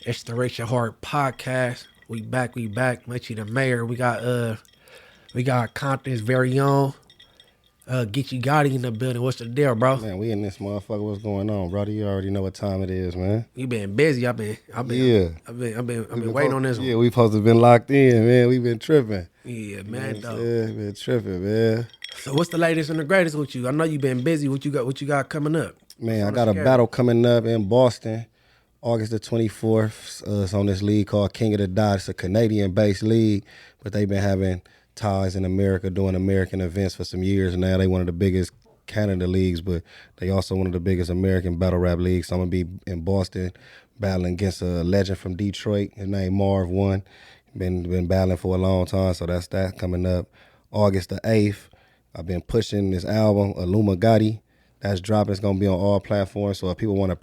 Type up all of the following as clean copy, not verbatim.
It's the Rich and Hard podcast. We back. Munchie the mayor. We got Compton's very own Geechie Gotti in the building. What's the deal, bro? Man, we in this motherfucker. What's going on, brother? You already know what time it is, man. You been busy. I've been Yeah. waiting on this one. Yeah, we supposed to have been locked in, man. We been tripping. Yeah, man. Yeah, Though. been tripping, man. So what's the latest and the greatest with you? I know you been busy. What you got coming up? Man, I got a battle coming up in Boston, August the 24th. It's on this league called King of the Dot. It's a Canadian-based league, but they've been having ties in America, doing American events for some years now. They one of the biggest Canada leagues, but they also one of the biggest American battle rap leagues. So I'm gonna be in Boston battling against a legend from Detroit. His name Marv One. Been battling for a long time, so that's that coming up. August the 8th. I've been pushing this album, Gotti. That's dropping. It's gonna be on all platforms. So if people want to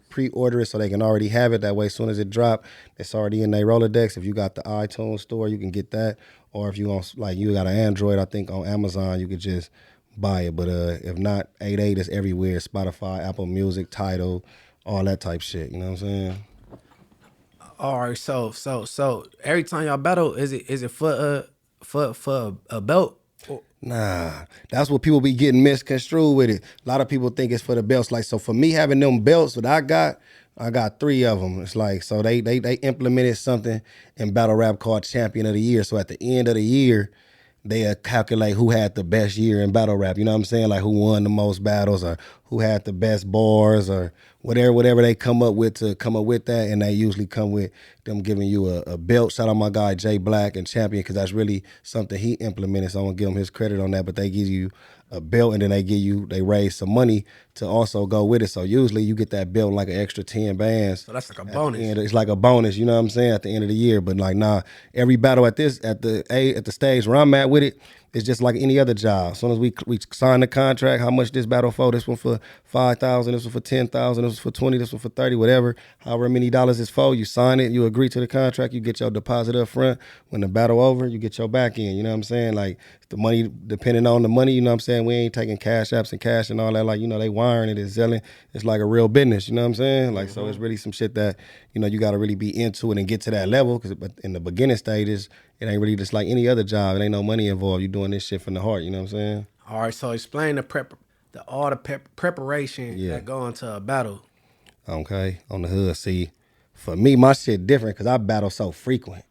pre-order it, so they can already have it. That way, as soon as it drop, it's already in their Rolodex. If you got the iTunes store, you can get that. Or if you you got an Android, I think on Amazon, you could just buy it. But if not, 88 is everywhere. Spotify, Apple Music, Tidal, all that type shit. You know what I'm saying? All right. So every time y'all battle, is it for a belt? Nah, that's what people be getting misconstrued with it. A lot of people think it's for the belts. Like, so for me having them belts that I got 3 of them. It's like, so they implemented something in battle rap called Champion of the Year. So at the end of the year, they calculate who had the best year in battle rap. You know what I'm saying? Like who won the most battles or who had the best bars or whatever they come up with to come up with that. And they usually come with them giving you a belt. Shout out my guy Jay Black and Champion, because that's really something he implemented. So I want to give him his credit on that. But they give you a belt and then they raise some money to also go with it. So usually you get that belt like an extra 10 bands. So that's like a bonus. It's like a bonus, you know what I'm saying, at the end of the year. But like, nah, every battle at the stage where I'm at with it, it's just like any other job. As soon as we sign the contract, how much this battle for? This one for $5,000, this one for $10,000, this one for $20, this one for $30, whatever. However many dollars it's for, you sign it, you agree to the contract, you get your deposit up front. When the battle over, you get your back end. You know what I'm saying? Like the money, depending on the money, you know what I'm saying? We ain't taking cash apps and cash and all that. Like, you know, they wiring it, it's selling. It's like a real business. You know what I'm saying? Like, so it's really some shit that, you know, you got to really be into it and get to that level. Because in the beginning stages, it ain't really just like any other job. It ain't no money involved. You doing this shit from the heart. You know what I'm saying? All right. So explain all the preparation that go into a battle. Okay, on the hood. See, for me, my shit different because I battle so frequent.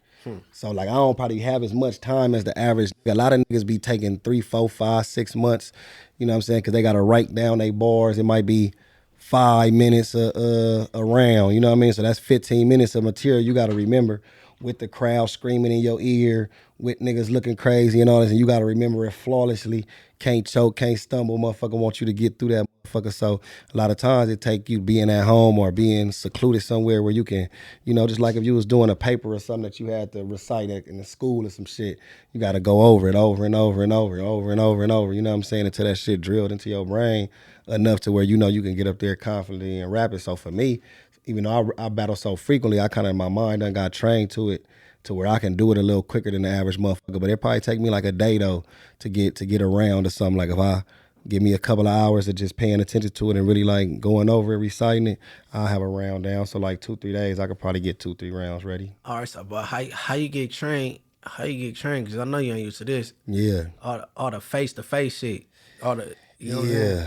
So like I don't probably have as much time as the average. A lot of niggas be taking 3, 4, 5, 6 months. You know what I'm saying? Because they got to write down their bars. It might be 5 minutes a round. You know what I mean? So that's 15 minutes of material you got to remember, with the crowd screaming in your ear, with niggas looking crazy and all this, and you gotta remember it flawlessly. Can't choke, can't stumble. Motherfucker want you to get through that motherfucker. So a lot of times it take you being at home or being secluded somewhere where you can, you know, just like if you was doing a paper or something that you had to recite in the school or some shit, you gotta go over it over and over and over and over, you know what I'm saying, until that shit drilled into your brain enough to where you know you can get up there confidently and rap it. So for me, even though I battle so frequently, I kind of in my mind done got trained to it to where I can do it a little quicker than the average motherfucker. But it probably take me like a day though to get around to something. Like if I give me a couple of hours of just paying attention to it and really like going over it, reciting it, I'll have a round down. So like 2-3 days, I could probably get 2-3 rounds ready. All right. So, but how you get trained? How you get trained? Because I know you ain't used to this. Yeah. All the face to face shit. All the. You know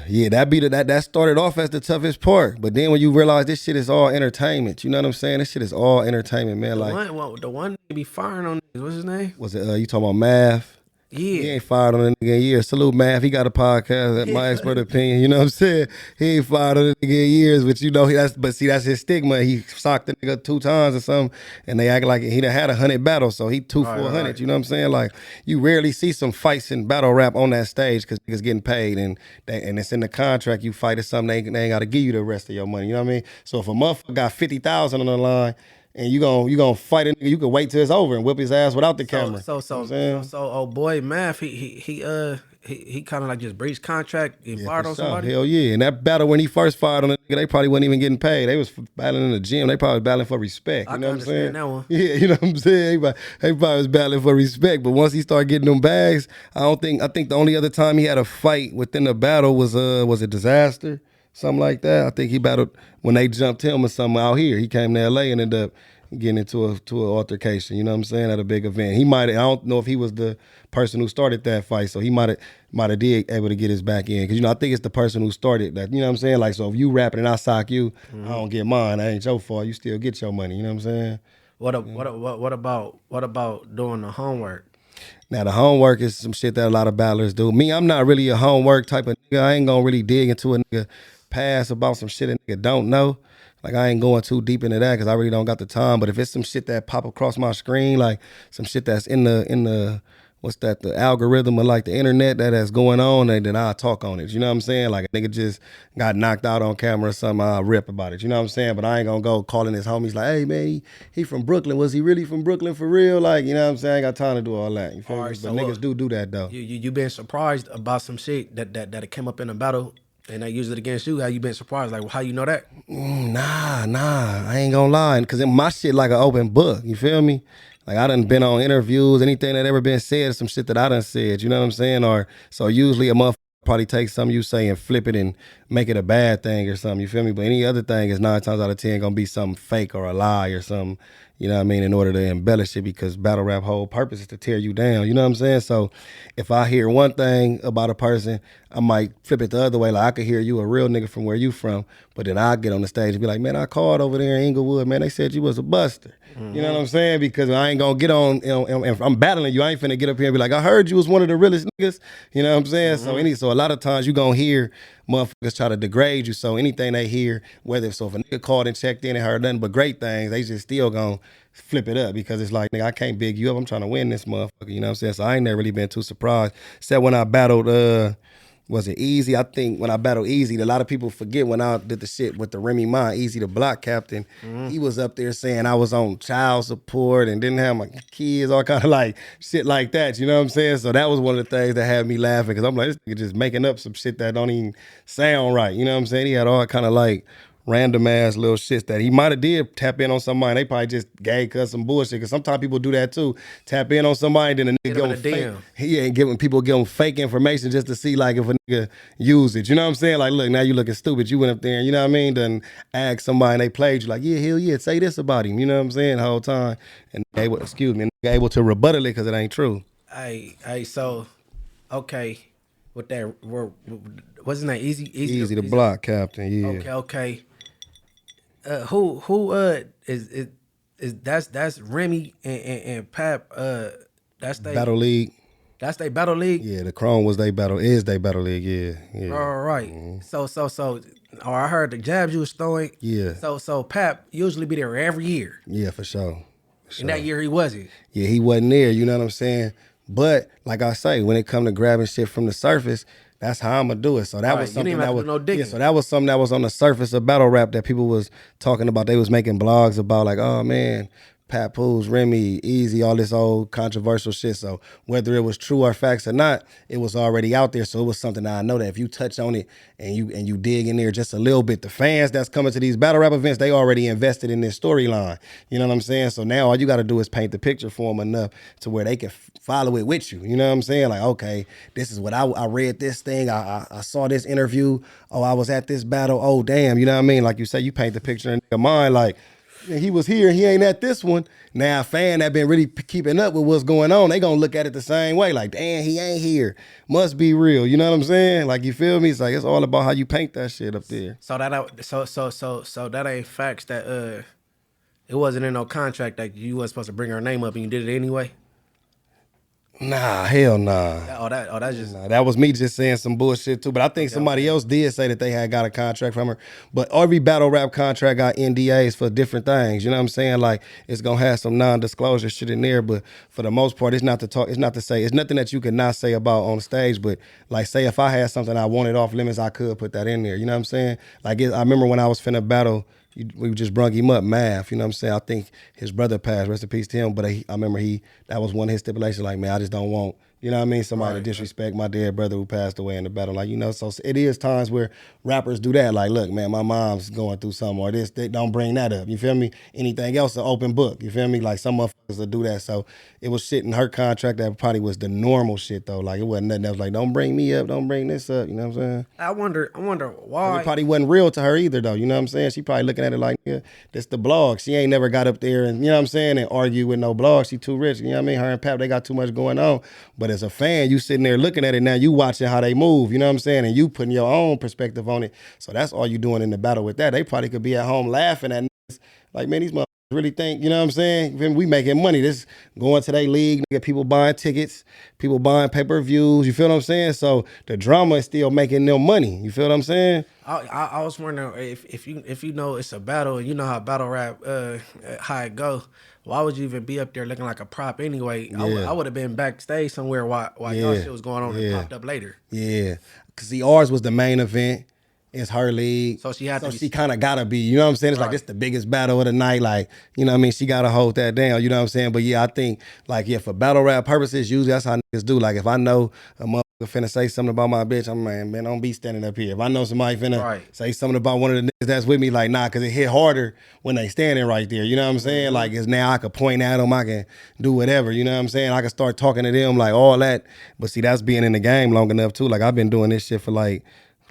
yeah, that started off as the toughest part, but then when you realize this shit is all entertainment, you know what I'm saying? This shit is all entertainment, man. The one be firing on niggas, what's his name? Was it you talking about Math? Yeah. He ain't fired on a nigga in years. Salute Math, he got a podcast, that's my expert opinion, you know what I'm saying? He ain't fired on a nigga in years, but you know, that's his stigma. He socked the nigga 2 times or something, and they act like he done had 100 battles, so he 2 for 100, right. You know what I'm saying? Like, you rarely see some fights in battle rap on that stage because niggas getting paid, and it's in the contract. You fight or something, they ain't got to give you the rest of your money, you know what I mean? So if a motherfucker got 50,000 on the line, and you gonna fight a nigga, you can wait till it's over and whip his ass without the camera. So old boy Math, he kind of like just breached contract and fired on somebody. Hell yeah! And that battle when he first fired on the nigga, they probably wasn't even getting paid. They was battling in the gym. They probably battling for respect. You know what I'm saying? That one. Yeah, you know what I'm saying. They probably was battling for respect. But once he started getting them bags, I think the only other time he had a fight within the battle was it Disaster. something like that. I think he battled when they jumped him or something out here. He came to LA and ended up getting into an altercation. You know what I'm saying, at a big event. He might. I don't know if he was the person who started that fight, so he might have did able to get his back in, because I think it's the person who started that. You know what I'm saying? Like, so if you rapping and I sock you, I don't get mine. That ain't your fault. You still get your money. You know what I'm saying? What about doing the homework? Now, the homework is some shit that a lot of battlers do. Me, I'm not really a homework type of nigga. I ain't gonna really dig into a nigga past about some shit a nigga don't know. Like, I ain't going too deep into that because I really don't got the time. But if it's some shit that pop across my screen, like some shit that's in the what's that, the algorithm of like the internet that's going on, and then I'll talk on it. You know what I'm saying? Like, a nigga just got knocked out on camera or something, I'll rip about it. You know what I'm saying? But I ain't gonna go calling his homies like, hey man, he from Brooklyn. Was he really from Brooklyn for real? Like, you know what I'm saying? I ain't got time to do all that. You feel me? But So niggas do that though. You been surprised about some shit that came up in a battle and they used it against you? How you been surprised? Like, how you know that? Nah, I ain't gonna lie. Cause my shit like an open book. You feel me? Like, I done been on interviews, anything that ever been said, some shit that I done said, you know what I'm saying? Or, so usually a motherfucker probably take something you say and flip it and make it a bad thing or something, you feel me? But any other thing is 9 times out of 10 gonna be something fake or a lie or something, you know what I mean, in order to embellish it, because battle rap whole purpose is to tear you down, you know what I'm saying? So if I hear one thing about a person, I might flip it the other way. Like, I could hear you a real nigga from where you from, but then I get on the stage and be like, man, I called over there in Inglewood, man, they said you was a buster. You know what I'm saying? Because I ain't gonna get on, if I'm battling you, I ain't finna get up here and be like, I heard you was one of the realest niggas. You know what I'm saying? So a lot of times you gonna hear motherfuckers try to degrade you. So anything they hear, if a nigga called and checked in and heard nothing but great things, they just still gonna flip it up, because it's like, nigga, I can't big you up. I'm trying to win this motherfucker. You know what I'm saying? So I ain't never really been too surprised. Except when I battled, was it Easy? I think when I battled Easy, a lot of people forget when I did the shit with the Remy Ma, Easy the block captain. He was up there saying I was on child support and didn't have my kids, all kind of like shit like that. You know what I'm saying? So that was one of the things that had me laughing, because I'm like, this nigga just making up some shit that don't even sound right. You know what I'm saying? He had all kind of like random ass little shits that he might have did tap in on somebody. They probably just gave cuz some bullshit, because sometimes people do that too. Tap in on somebody, then a nigga give them fake. He ain't giving fake information just to see like if a nigga use it. You know what I'm saying? Like, look, now you looking stupid. You went up there and, you know what I mean, then ask somebody and they played you like, yeah, hell yeah, say this about him. You know what I'm saying? The whole time. And able to rebuttal it because it ain't true. Hey, so okay, with that, what's his name? Easy the block captain. Yeah. Okay. Who is that's Remy and Pap, that's they Battle League. That's they battle league. Yeah, the Chrome is they battle league. Yeah. All right. So I heard the jabs you was throwing. Yeah. So Pap usually be there every year. Yeah, for sure. And that year he wasn't. Yeah, he wasn't there. You know what I'm saying? But like I say, when it come to grabbing shit from the surface, that's how I'm gonna do it. So that was something that was so that was something that was on the surface of battle rap that people was talking about. They was making blogs about, like, oh man, Papoose, Remy, Easy, all this old controversial shit. So whether it was true or facts or not, it was already out there. So it was something that I know that if you touch on it and you dig in there just a little bit, the fans that's coming to these battle rap events, they already invested in this storyline. You know what I'm saying? So now all you got to do is paint the picture for them enough to where they can follow it with you. You know what I'm saying? Like, okay, this is what I read this thing. I saw this interview. Oh, I was at this battle. Oh, damn. You know what I mean? Like you say, you paint the picture in your mind like, he was here, he ain't at this one. Now a fan that been really keeping up with what's going on, they gonna look at it the same way. Like, damn, he ain't here. Must be real. You know what I'm saying? Like, you feel me? It's like, it's all about how you paint that shit up there. So that ain't facts that it wasn't in no contract that you wasn't supposed to bring her name up and you did it anyway? Nah, hell nah. That's just... Nah, that was me just saying some bullshit too. But I think somebody else did say that they had got a contract from her. But every battle rap contract got NDAs for different things. You know what I'm saying? Like, it's gonna have some non-disclosure shit in there. But for the most part, it's not to talk. It's not to say. It's nothing that you could not say about on stage. But like, say if I had something I wanted off limits, I could put that in there. You know what I'm saying? Like, I remember when I was finna battle. We just brung him up, Math, you know what I'm saying? I think his brother passed, rest in peace to him, but I remember that was one of his stipulations, like, man, I just don't want, You know what I mean? Somebody to disrespect my dead brother who passed away in the battle. Like, you know, so it is times where rappers do that. Like, look, man, my mom's going through something or this. They don't bring that up. You feel me? Anything else, an open book. You feel me? Like, some motherfuckers will do that. So it was shit in her contract that probably was the normal shit, though. Like, it wasn't nothing that was like, don't bring me up. Don't bring this up. You know what I'm saying? I wonder why. It probably wasn't real to her either, though. You know what I'm saying? She probably looking at it like, yeah, this the blog. She ain't never got up there and, you know what I'm saying, and argue with no blog. She too rich. You know what I mean? Her and Pap, they got too much going on. But as a fan, you sitting there looking at it now, you watching how they move, you know what I'm saying? And you putting your own perspective on it. So that's all you doing in the battle with that. They probably could be at home laughing at niggas. Like, man, these motherfuckers really think, you know what I'm saying? We making money. This going to their league, nigga, people buying tickets, people buying pay-per-views, you feel what I'm saying? So the drama is still making them money. You feel what I'm saying? I was wondering if you know it's a battle and you know how battle rap how it go, why would you even be up there looking like a prop anyway? I would have been backstage somewhere while y'all shit was going on and popped up later. Yeah, because see, ours was the main event. It's her league. So she she kind of got to be, you know what I'm saying? It's like, it's the biggest battle of the night. Like, you know what I mean? She got to hold that down, you know what I'm saying? But yeah, I think, like, yeah, for battle rap purposes, usually that's how niggas do. Like, if I know a motherfucker finna say something about my bitch, I'm like, man, don't be standing up here. If I know somebody finna say something about one of the niggas that's with me, like, nah, because it hit harder when they standing right there, you know what I'm saying? Like, it's now I could point at them, I can do whatever, you know what I'm saying? I can start talking to them, like, all that. But see, that's being in the game long enough, too. Like, I've been doing this shit for, like,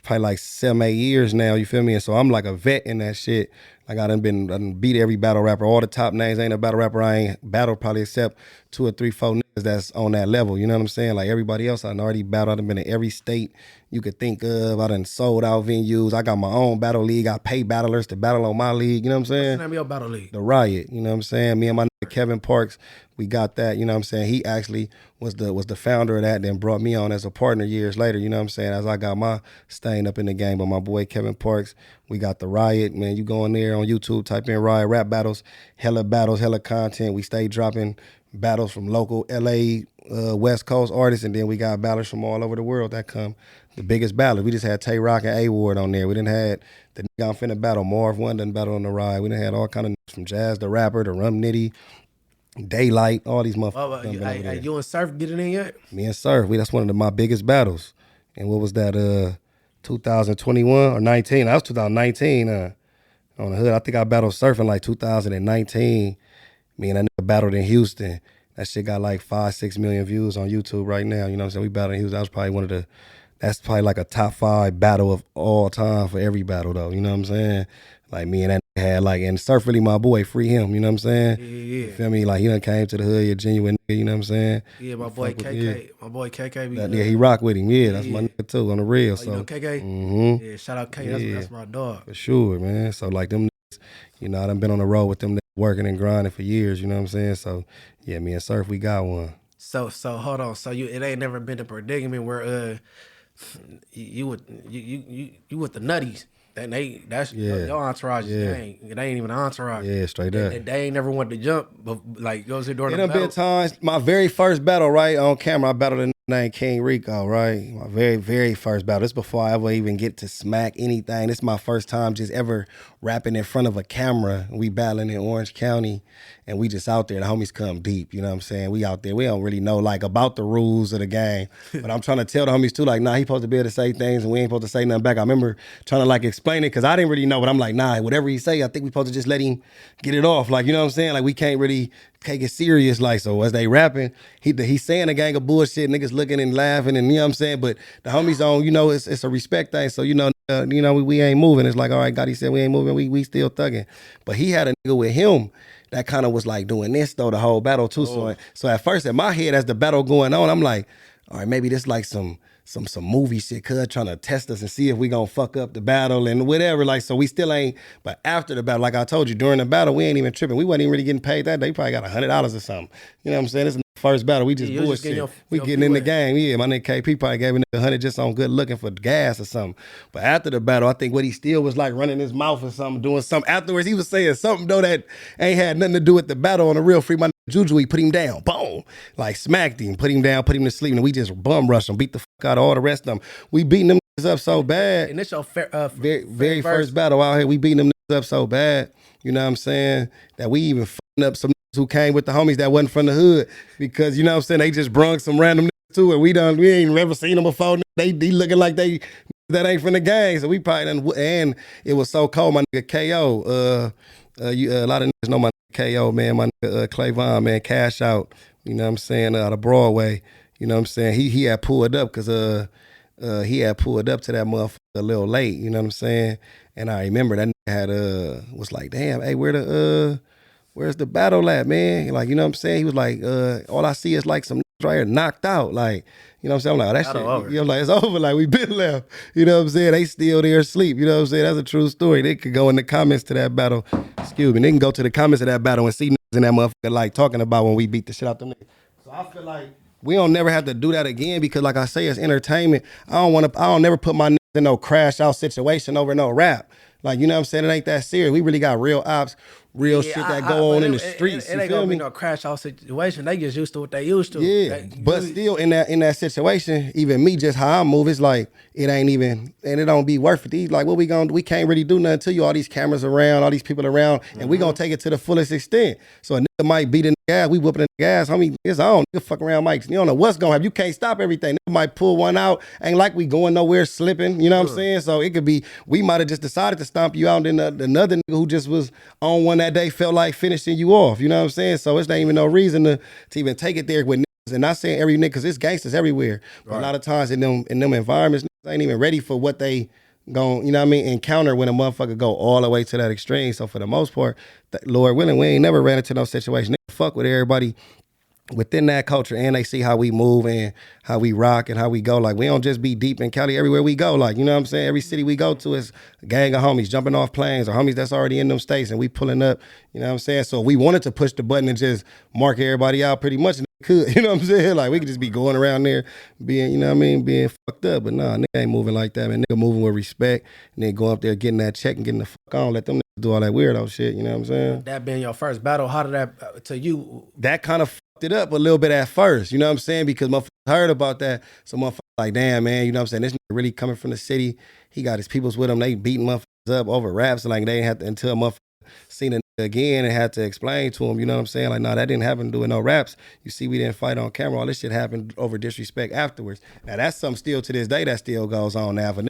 probably like 7-8 years now, you feel me? And so I'm like a vet in that shit. Like I done beat every battle rapper, all the top names. Ain't a battle rapper I ain't battled probably except 2 or 3, 4 niggas that's on that level. You know what I'm saying? Like everybody else I done already battled. I done been in every state you could think of. I done sold out venues. I got my own battle league. I pay battlers to battle on my league. You know what I'm saying? What's the name of your battle league? The Riot. You know what I'm saying? Me and my nigga Kevin Parks, we got that. You know what I'm saying? He actually was the founder of that, then brought me on as a partner years later. You know what I'm saying? As I got my stain up in the game. But my boy Kevin Parks, we got the Riot. Man, you go in there on YouTube, type in Riot rap battles, hella content. We stay dropping battles from local LA, West Coast artists, and then we got battles from all over the world that come. The biggest battles. We just had Tay Rock and A-Ward on there. We didn't had the nigga I'm finna battle. Marv One done battle on the Riot. We done had all kind of from Jazz the Rapper to Rum Nitty, Daylight, all these motherfuckers. You and Surf get it in yet? Me and Surf, that's one of my biggest battles. And what was that, 2021 or 19? That was 2019 on the hood. I think I battled Surf in like 2019. Me and that nigga battled in Houston. That shit got like 5-6 million views on YouTube right now. You know what I'm saying? We battled in Houston. That was probably that's probably like a top 5 battle of all time for every battle though. You know what I'm saying? Like me and that nigga had like, and Surf really my boy, free him, you know what I'm saying? Yeah. You feel me? Like he done came to the hood, a genuine nigga, you know what I'm saying? Yeah, my boy KK. My boy KK. Yeah, he rock with him. Yeah, that's my nigga too, on the real. So you know KK? Mm-hmm. Yeah, shout out KK. That's my dog. For sure, man. So like them niggas, you know, I done been on the road with them niggas working and grinding for years, you know what I'm saying? So yeah, me and Surf, we got one. So hold on. So it ain't never been a predicament where you with the nutties. That's your entourage. They ain't even an entourage. Yeah, straight up. They ain't never wanted to jump, but like goes here during the battle. It done been times. My very first battle, right, on camera, I battled a nigga named King Rico, right? My very, very first battle. This before I ever even get to smack anything. This is my first time just ever rapping in front of a camera. We battling in Orange County, and we just out there. The homies come deep, you know what I'm saying? We out there. We don't really know, like, about the rules of the game. But I'm trying to tell the homies, too, like, nah, he supposed to be able to say things, and we ain't supposed to say nothing back. I remember trying to, like, explain it, because I didn't really know, but I'm like, nah, whatever he say, I think we supposed to just let him get it off. Like, you know what I'm saying? Like, we can't really take it serious. Like, so as they rapping, he's saying a gang of bullshit, niggas looking and laughing, and you know what I'm saying? But the homies on, you know, it's a respect thing. So, you know, we ain't moving. It's like, all right, Gotti said we ain't moving. We still thugging. But he had a nigga with him that kind of was like doing this though the whole battle too. So at first in my head as the battle going on, I'm like, all right, maybe this like some movie shit, cuz trying to test us and see if we gonna fuck up the battle and whatever. Like, so we still ain't. But after the battle, like I told you, during the battle, we ain't even tripping. We wasn't even really getting paid that day. Probably got $100 or something. You know what I'm saying? This is the first battle. We just bullshit. We getting in the game. Yeah, my nigga KP probably gave a nigga 100 just on good looking for gas or something. But after the battle, I think what he still was like running his mouth or something, doing something. Afterwards, he was saying something though that ain't had nothing to do with the battle. On the real, free my Juju, he put him down, boom, like smacked him, put him down, put him to sleep, and we just bum rushed him, beat the fuck out of all the rest of them. We beating them niggas up so bad. And this your very first battle out here, we beating them niggas up so bad, you know what I'm saying, that we even fucking up some niggas who came with the homies that wasn't from the hood, because you know what I'm saying, they just brung some random niggas too, and we ain't never seen them before. They looking like that ain't from the gang, so we probably done. And it was so cold, my nigga KO. A lot of niggas know my nigga KO, man. My nigga Clavon, man, Cash Out. You know what I'm saying? Out of Broadway. You know what I'm saying? He had pulled up because he had pulled up to that motherfucker a little late. You know what I'm saying? And I remember that nigga had was like, damn, hey, where's the battle at, man? Like, you know what I'm saying? He was like, all I see is like some niggas right here knocked out. Like, you know what I'm saying? I'm like, oh, that shit, over. You know, like, it's over. Like, we been left. You know what I'm saying? They still there asleep. You know what I'm saying? That's a true story. They could go in the comments to that battle. Excuse me. They can go to the comments of that battle and see niggas in that motherfucker like talking about when we beat the shit out them niggas. So I feel like we don't never have to do that again because, like I say, it's entertainment. I don't never put my niggas in no crash out situation over no rap. Like, you know what I'm saying? It ain't that serious. We really got real ops, real shit that go on in the streets. It ain't gonna be no crash out situation. They just used to what they used to. Yeah, but still in that situation, even me, just how I move, it's like it ain't even, and it don't be worth it. Like, what we can't really do nothing to you. All these cameras around, all these people around, and we gonna take it to the fullest extent. So a nigga might beat a nigga ass, we whooping the ass, homie, it's on. Nigga fuck around mics. You don't know what's gonna happen. You can't stop everything. Nigga might pull one out. Ain't like we going nowhere slipping. You know what I'm saying? So it could be, we might have just decided to stomp you out, and then another nigga who just was on one that day felt like finishing you off. You know what I'm saying? So it's not even no reason to even take it there with niggas. And not saying every nigga, because it's gangsters everywhere. But a lot of times in them environments, niggas ain't even ready for what they gon', you know what I mean, encounter when a motherfucker go all the way to that extreme. So for the most part, Lord willing, we ain't never ran into no situation. Nigga fuck with everybody within that culture, and they see how we move and how we rock and how we go. Like, we don't just be deep in Cali everywhere we go. Like, you know what I'm saying? Every city we go to is a gang of homies jumping off planes or homies that's already in them states, and we pulling up, you know what I'm saying? So we wanted to push the button and just mark everybody out pretty much, and could, you know what I'm saying? Like, we could just be going around there being, you know what I mean, being fucked up. But nah, nigga ain't moving like that, man. Nigga moving with respect, and then go up there getting that check and getting the fuck on. Let them niggas do all that weirdo shit, you know what I'm saying? That being your first battle, how did that, to you? That kind of fucked it up a little bit at first, you know what I'm saying? Because motherfuckers heard about that. So motherfuckers like, damn, man, you know what I'm saying? This nigga really coming from the city. He got his peoples with him. They beating motherfuckers up over raps. And like, they ain't have to, until a motherfucker seen a nigga again and had to explain to him, you know what I'm saying? Like, nah, that didn't happen doing no raps. You see, we didn't fight on camera. All this shit happened over disrespect afterwards. Now, that's something still to this day that still goes on now. If a nigga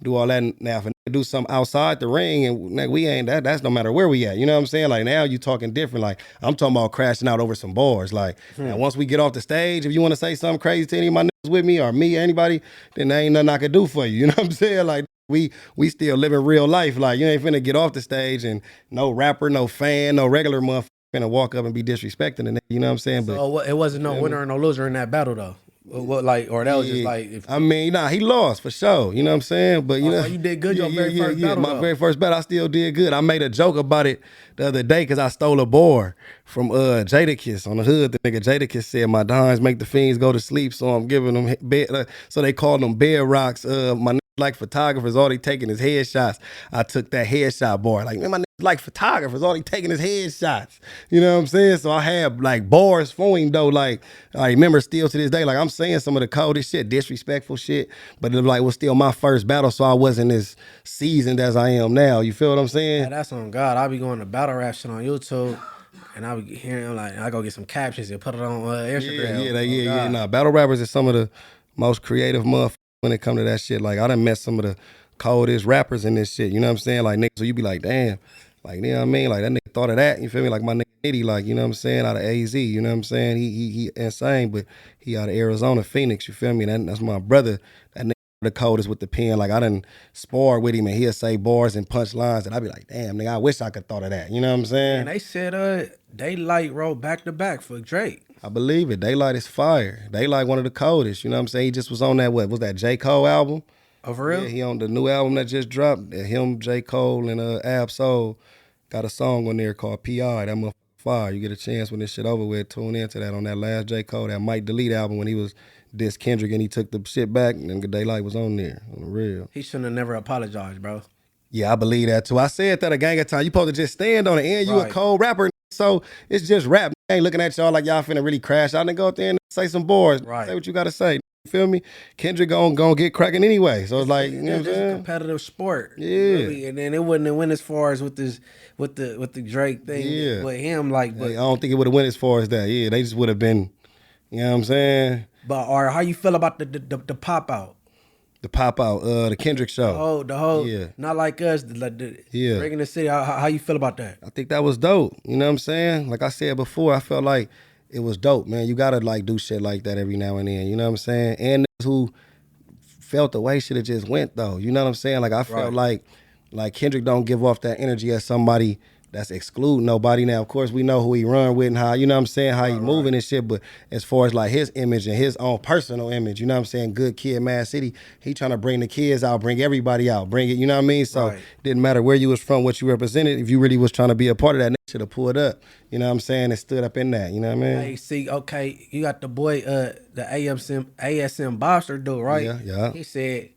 do all that, now if a nigga do something outside the ring, and like, we ain't, that's no matter where we at. You know what I'm saying? Like, now you talking different. Like, I'm talking about crashing out over some bars. Like, now once we get off the stage, if you want to say something crazy to any of my niggas with me or me, anybody, then there ain't nothing I can do for you. You know what I'm saying? Like, we still living real life. Like, you ain't finna get off the stage and no rapper, no fan, no regular motherfucker finna walk up and be disrespecting and you know what I'm saying? So but it wasn't no winner or no loser in that battle though. What, like, or that was just like, I mean, nah, he lost for sure. You know what I'm saying? But you know, you did good your very first battle. My very first battle, I still did good. I made a joke about it the other day because I stole a bar from Jadakiss on the hood. The nigga Jadakiss said my dons make the fiends go to sleep, so I'm giving them bed. So they called them bed rocks. My niggas like photographers, all they taking is headshots. I took that headshot bar. Like, man, my niggas like photographers, all they taking is headshots. You know what I'm saying? So I had like bars for him though. Like, I remember still to this day, like I'm saying some of the coldest shit, disrespectful shit, but it was still my first battle, so I wasn't as seasoned as I am now. You feel what I'm saying? Yeah, that's on God. I be going to battle rap shit on YouTube, and I be hearing like I go get some captions and put it on Instagram. Yeah. Nah, battle rappers is some of the most creative motherfuckers when it come to that shit. Like, I done met some of the coldest rappers in this shit. You know what I'm saying? Like, niggas, so you be like, damn. Like, you know what I mean? Like, that nigga thought of that. You feel me? Like, my nigga Nitty, like, you know what I'm saying? Out of AZ, you know what I'm saying? He insane, but he out of Arizona, Phoenix, you feel me? That's my brother. That nigga the coldest with the pen. Like, I done spar with him, and he'll say bars and punch lines, and I be like, damn, nigga, I wish I could thought of that. You know what I'm saying? And they said Daylight wrote back to back for Drake. I believe it. Daylight is fire. Daylight one of the coldest. You know what I'm saying? He just was on that, what was that, J. Cole album? Oh, for real? Yeah, he on the new album that just dropped. Him, J. Cole, and Ab Soul got a song on there called P.I. That motherfucker fire. You get a chance when this shit over with, tune into that on that last J. Cole, that Might Delete album when he was diss Kendrick and he took the shit back and Daylight was on there, on the real. He shouldn't have never apologized, bro. Yeah, I believe that too. I said that a gang of time. You supposed to just stand on it, and you a cold rapper, so it's just rap. I ain't looking at y'all like y'all finna really crash out and go out there and say some bars. Say what you gotta say. You feel me? Kendrick gonna get cracking anyway. So it's like, you know what I'm saying? A competitive sport. Yeah. Really. And then it wouldn't have went as far as with the Drake thing. Yeah. With him, like, but I don't think it would have went as far as that. Yeah, they just would have been, you know what I'm saying? But or how you feel about the pop out? The pop out, the Kendrick show. The whole, yeah. Not like us, yeah. Breaking the City. How you feel about that? I think that was dope. You know what I'm saying? Like I said before, I felt like it was dope, man. You gotta like do shit like that every now and then. You know what I'm saying? And niggas who felt the way shit have just went though. You know what I'm saying? Like I felt like Kendrick don't give off that energy as somebody that's excluding nobody. Now, of course, we know who he run with and how, you know what I'm saying, how he moving and shit, but as far as like his image and his own personal image, you know what I'm saying, good kid, Mad City, he trying to bring the kids out, bring everybody out, bring it, you know what I mean? So it didn't matter where you was from, what you represented, if you really was trying to be a part of that, should have pulled up, you know what I'm saying, and stood up in that, you know what I mean? Hey, see, okay, you got the boy, the ASM Bobster dude, right? Yeah. He said,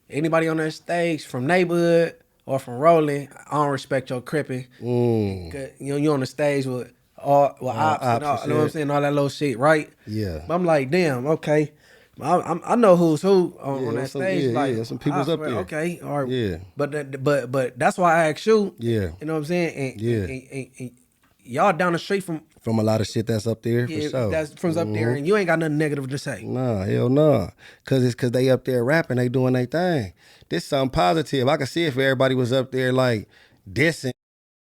anybody on that stage from neighborhood or from rolling, I don't respect your cripping. You on the stage with ops and all, you know what I'm saying, all that little shit, right? Yeah. But I'm like, damn, okay. I know who's who on that stage. Like, some people's up there. Okay, all right. Yeah. But that's why I asked you. Yeah. You know what I'm saying? And y'all down the street from a lot of shit that's up there, for sure. That's from up there, and you ain't got nothing negative to say. Nah, hell nah. Cause they up there rapping, they doing their thing. This something positive. I could see if everybody was up there like dissing,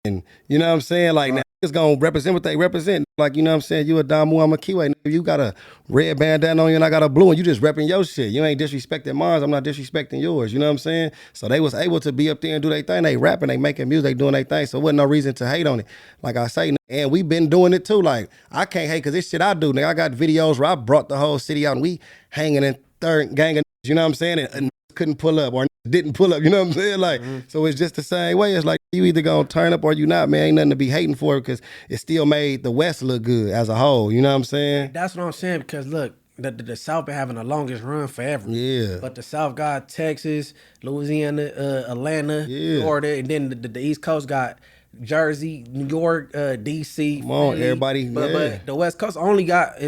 and you know what I'm saying? Like now it's gonna represent what they represent. Like, you know what I'm saying? You a Damu, I'm a Kiwi. You got a red bandana on you and I got a blue one. You just repping your shit. You ain't disrespecting mine. I'm not disrespecting yours. You know what I'm saying? So they was able to be up there and do their thing. They rapping, they making music, they doing their thing. So wasn't no reason to hate on it. Like I say, and we been doing it too. Like, I can't hate because this shit I do. Nigga, I got videos where I brought the whole city out and we hanging in third gang of, you know what I'm saying? And couldn't pull up or didn't pull up, you know what I'm saying? Like, so it's just the same way. It's like you either gonna turn up or you not, man. Ain't nothing to be hating for because it still made the West look good as a whole, you know what I'm saying? That's what I'm saying because look, the South been having the longest run forever. Yeah. But the South got Texas, Louisiana, Atlanta, Florida, and then the East Coast got Jersey, New York, DC. Come on, Philly. everybody. But the West Coast only got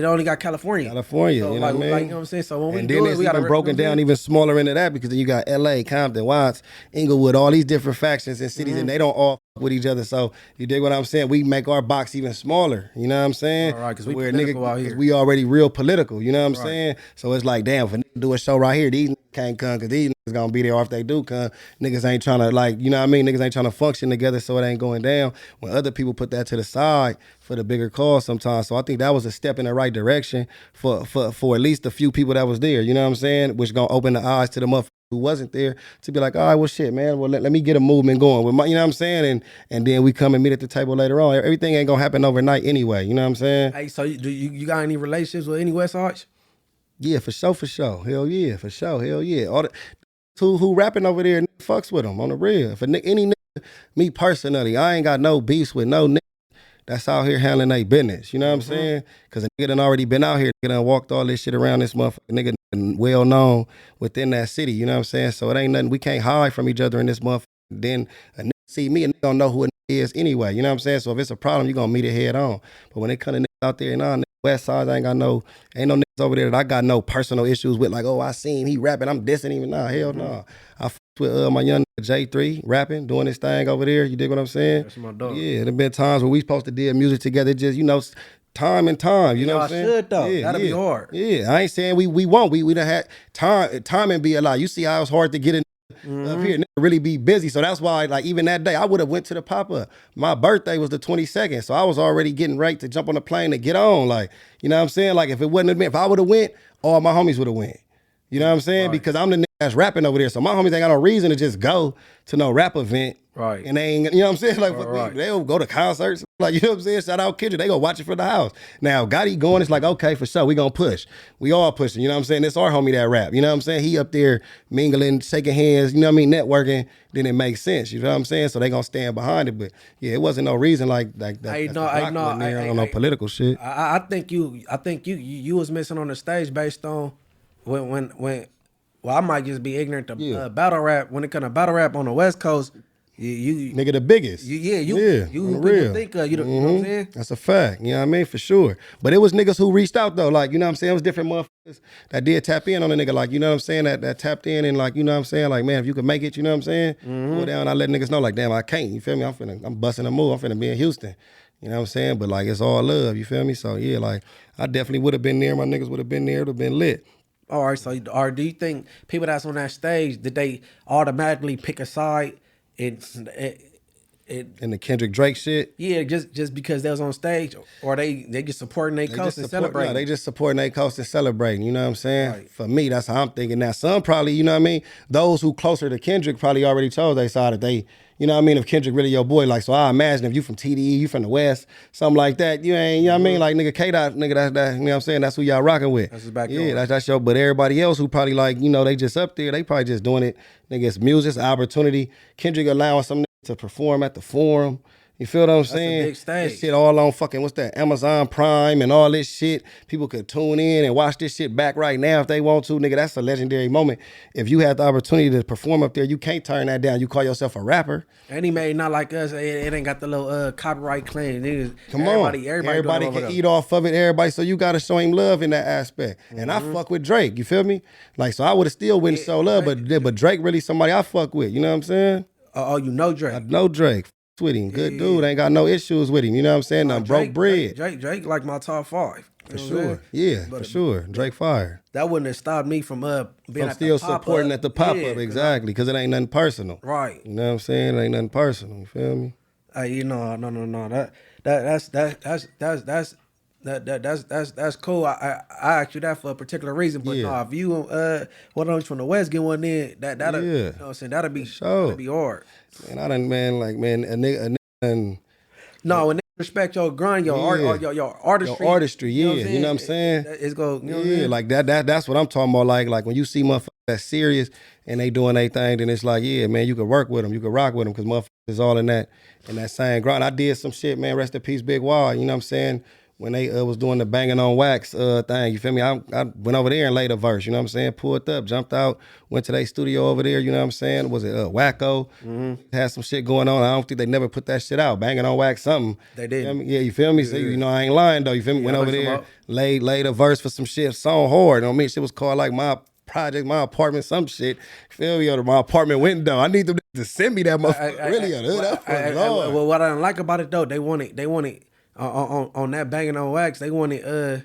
California. So, you know what I mean? Like, you know what I'm saying? So when and then it's even broken down even smaller into that because then you got LA, Compton, Watts, Inglewood, all these different factions and cities, and they don't all with each other. So you dig what I'm saying? We make our box even smaller. You know what I'm saying? All right, because we already real political. You know what I'm saying? So it's like, damn, if a nigga do a show right here, these niggas can't come because these niggas gonna be there. Or if they do come, niggas ain't trying to, like, you know what I mean? Niggas ain't trying to function together, so it ain't going down. When other people put that to the side for the bigger cause sometimes. So I think that was a step in the right direction for at least a few people that was there. You know what I'm saying? Which gonna open the eyes to the motherfuckers who wasn't there to be like, all right, well, shit, man. Well, let me get a movement going with my, you know what I'm saying? And then we come and meet at the table later on. Everything ain't gonna happen overnight anyway. You know what I'm saying? Hey, so you got any relationships with any West Arch? Yeah, for sure. Hell yeah, for sure. Hell yeah. All the who rapping over there fucks with them on the real. If any nigga, me personally, I ain't got no beefs with no nigga that's out here handling their business. You know what I'm saying? Because a nigga done already been out here. Nigga done walked all this shit around this motherfucker. Nigga well known within that city. You know what I'm saying? So it ain't nothing. We can't hide from each other in this motherfucker. Then a nigga see me and nigga don't know who a nigga is anyway. You know what I'm saying? So if it's a problem, you gonna meet it head on. But when it come to niggas out there, nah, West Side, ain't no niggas over there that I got no personal issues with. Like, oh, I seen he rapping, I'm dissing him. Nah, hell nah. I with my young J3 rapping, doing his thing over there. You dig what I'm saying? That's my dog. Yeah, there been times where we supposed to do music together, just, you know, time and time. You know what I'm saying? Should though. That'll be hard. Yeah, I ain't saying we won't. We done had time and be a lot. You see how it's hard to get in up here, really be busy. So that's why, like, even that day, I would have went to the pop-up. My birthday was the 22nd, so I was already getting ready to jump on the plane to get on. Like, you know what I'm saying? Like, if it wouldn't have been, if I would have went, all my homies would have went. You know what I'm saying? Right. Because I'm the nigga that's rapping over there. So my homies ain't got no reason to just go to no rap event. Right. And they ain't, you know what I'm saying? Like, they'll go to concerts. Like, you know what I'm saying? Shout out Kendrick. They go watch it for the house. Now, Gotti going, it's like, okay, for sure, we gonna push. We all pushing, you know what I'm saying? It's our homie that rap. You know what I'm saying? He up there mingling, shaking hands, you know what I mean? Networking, then it makes sense. You know what I'm saying? So they gonna stand behind it. But yeah, it wasn't no reason like that. I know no political shit. I think you was missing on the stage based on when well, I might just be ignorant to battle rap. When it comes to battle rap on the West Coast, you nigga the biggest. You real. Think of, you know what I'm saying? That's a fact. You know what I mean? For sure. But it was niggas who reached out though. Like, you know what I'm saying? It was different motherfuckers that did tap in on a nigga. Like, you know what I'm saying? That tapped in and, like, you know what I'm saying? Like, man, if you could make it, you know what I'm saying? Go down, I let niggas know, like, damn, I can't. You feel me? I'm busting a move. I'm finna be in Houston. You know what I'm saying? But like it's all love, you feel me? So yeah, like I definitely would have been there. My niggas would have been there. It would have been lit. All right, so or do you think people that's on that stage, did they automatically pick a side? And the Kendrick Drake shit. Yeah, just because they was on stage, or they just supporting their coast and celebrating. No, they just supporting their coast and celebrating. You know what I'm saying? Right. For me, that's how I'm thinking. Now, some probably, you know what I mean. Those who closer to Kendrick probably already chose their side. If they, you know what I mean. If Kendrick really your boy, like, so I imagine if you from TDE, you from the West, something like that. You ain't, you know what I mean. Like nigga K-Dot, nigga, that's that. You know what I'm saying? That's who y'all rocking with. That's his backyard. Yeah, that's your. But everybody else who probably like, you know, they just up there. They probably just doing it. Nigga, it's music, it's opportunity. Kendrick allowing some niggas to perform at the Forum. You feel what I'm saying? A big stage. This shit all on fucking, what's that, Amazon Prime and all this shit. People could tune in and watch this shit back right now if they want to. Nigga, that's a legendary moment. If you have the opportunity to perform up there, you can't turn that down. You call yourself a rapper. And he made not like us. It ain't got the little copyright claim. Come on. Everybody can eat off of it. Everybody. So you got to show him love in that aspect. Mm-hmm. And I fuck with Drake. You feel me? Like, so I would have still went so love, but Drake really somebody I fuck with. You know what I'm saying? Oh, you know Drake. I know Drake. With him, good dude, ain't got no issues with him. You know what I'm saying? Broke bread. Drake, like my top 5 for sure. Yeah, for sure. Drake fire. That wouldn't have stopped me from being at still the pop supporting up. at the pop up, exactly, because it ain't nothing personal. Right. You know what I'm saying? It ain't nothing personal. You feel me? Hey, no. That's cool. I asked you that for a particular reason, but no, if you one of those from the West get one in, that'll you know what I'm saying, that'll be hard. Man, I done a nigga no, when they respect your grind, your art, your artistry. Yeah, you know what I'm saying? It's go, you know what I mean? Like that's what I'm talking about. Like when you see motherfuckers that's serious and they doing their thing, then it's like, yeah, man, you can work with them, you can rock with them, because motherfuckers is all in that same grind. I did some shit, man. Rest in peace, Big Wall. You know what I'm saying? When they was doing the banging on wax thing, you feel me? I went over there and laid a verse, you know what I'm saying? Pulled up, jumped out, went to their studio over there, you know what I'm saying? Was it Wacko? Mm-hmm. Had some shit going on. I don't think they never put that shit out. Banging on wax, something. They did. You yeah, you feel me? So, you know, I ain't lying though. You feel me? Went over there, laid a verse for some shit, song hard. You know what I mean? Shit was called like My Project, My Apartment, some shit. Feel me? Or my apartment window. I need them to send me that motherfucker. Really? Well, what I don't like about it though, they want it. On that banging on wax, they wanted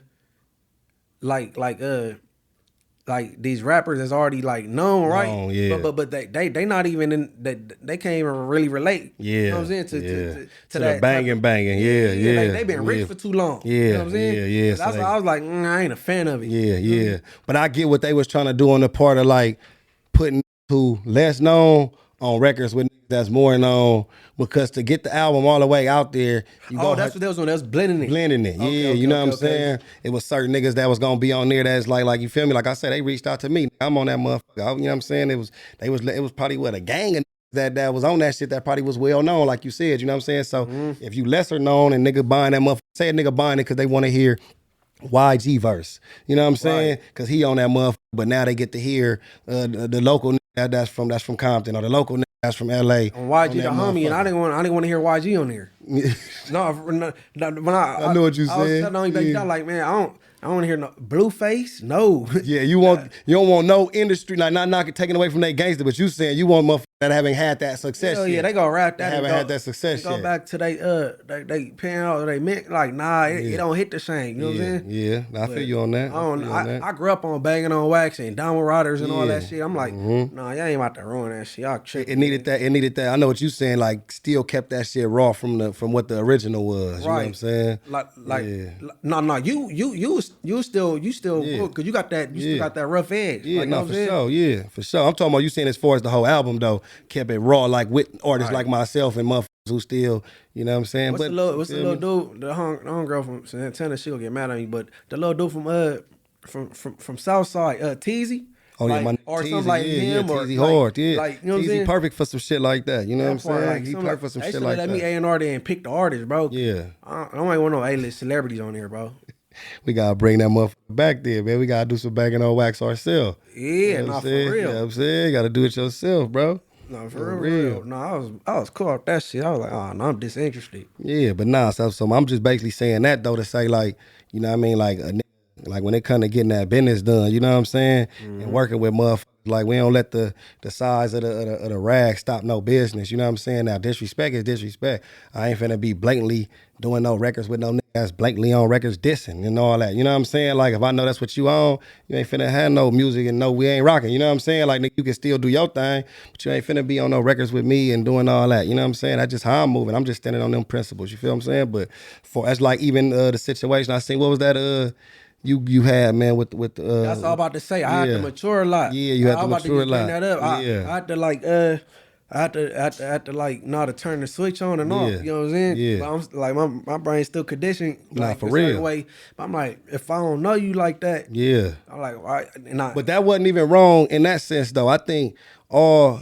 like these rappers that's already like known, right? Yeah. But they not even in that, they can't even really relate. Yeah. You know what I'm saying? To that banging. Yeah. They been rich for too long. Yeah. You know what I'm saying? Yeah. That's why I was like, I ain't a fan of it. Yeah. But I get what they was trying to do on the part of like putting who less known on records with that's more known, because to get the album all the way out there, that's what they was doing. They was blending it. Okay, you know what I'm saying? It was certain niggas that was gonna be on there that's like you feel me? Like I said, they reached out to me. I'm on that motherfucker. You know what I'm saying? It was probably a gang of that was on that shit that probably was well known, like you said. You know what I'm saying? So if you lesser known and nigga buying that motherfucker, say a nigga buying it because they want to hear YG verse. You know what I'm saying? Because he on that motherfucker, but now they get to hear the local nigga that's from Compton, or the local nigga that's from LA. On YG the homie, and I didn't want to hear YG on there. No, when I know what you said. I was telling baby, like, man, I don't want to hear no Blueface. No. Yeah, you don't want no industry, like not knocking, taking away from that gangster, but you saying you want motherfuckers that haven't had that success. Hell yeah, they gonna rap that. They haven't had that success yet. Go back to they pen out, they meant like, nah, it don't hit the same. You know what I'm saying? Yeah, I feel you on that. I grew up on banging on wax and Diamond Riders and all that shit. I'm like, nah, y'all ain't about to ruin that shit. Y'all tripping. It needed that. I know what you saying. Like, still kept that shit raw from what the original was. You know what I'm saying? No, you still because you got that. You still got that rough edge. Yeah, like, for sure. Yeah, for sure. I'm talking about you saying as far as the whole album though, kept it raw, like with artists like myself and motherfuckers who still, you know what I'm saying? What's the little dude? The homegirl from Santana, she'll get mad at me, but the little dude from Southside, Teezy. Oh yeah, my or Teezy, something like him, Teezy or hard, yeah. Like, you know what I'm Teezy saying? Perfect for some shit like that. You know what I'm saying? Like, he perfect for some shit like that. Let me A&R there and pick the artist, bro. Yeah. I don't want no A-list celebrities on here, bro. We gotta bring that motherfucker back there, man. We gotta do some banging on wax ourselves. Yeah, you know for real. You know what I'm saying? You gotta do it yourself, bro. No, for real. No, I was cool with that shit. I was like, oh, no, I'm disinterested. Yeah, but nah, so I'm just basically saying that though to say like, you know what I mean, like when it come to getting that business done, you know what I'm saying, and working with motherfuckers Like, we don't let the size of the rag stop no business. You know what I'm saying? Now, disrespect is disrespect. I ain't finna be blatantly doing no records with no nigga that's blatantly on records dissing and all that. You know what I'm saying? Like, if I know that's what you on, you ain't finna have no music and no, we ain't rocking. You know what I'm saying? Like, nigga, you can still do your thing, but you ain't finna be on no records with me and doing all that. You know what I'm saying? That's just how I'm moving. I'm just standing on them principles. You feel what I'm saying? But that's like even the situation I seen, what was that you had, man, with that's all I'm about to say. I had to mature a lot. Yeah, you had to mature a lot. That up. I had to like I had to like know how to turn the switch on and off. You know what I'm saying? Yeah. But I'm like my brain's still conditioned like for real. way. But I'm like, if I don't know you like that, I'm like, why? But that wasn't even wrong in that sense though. I think all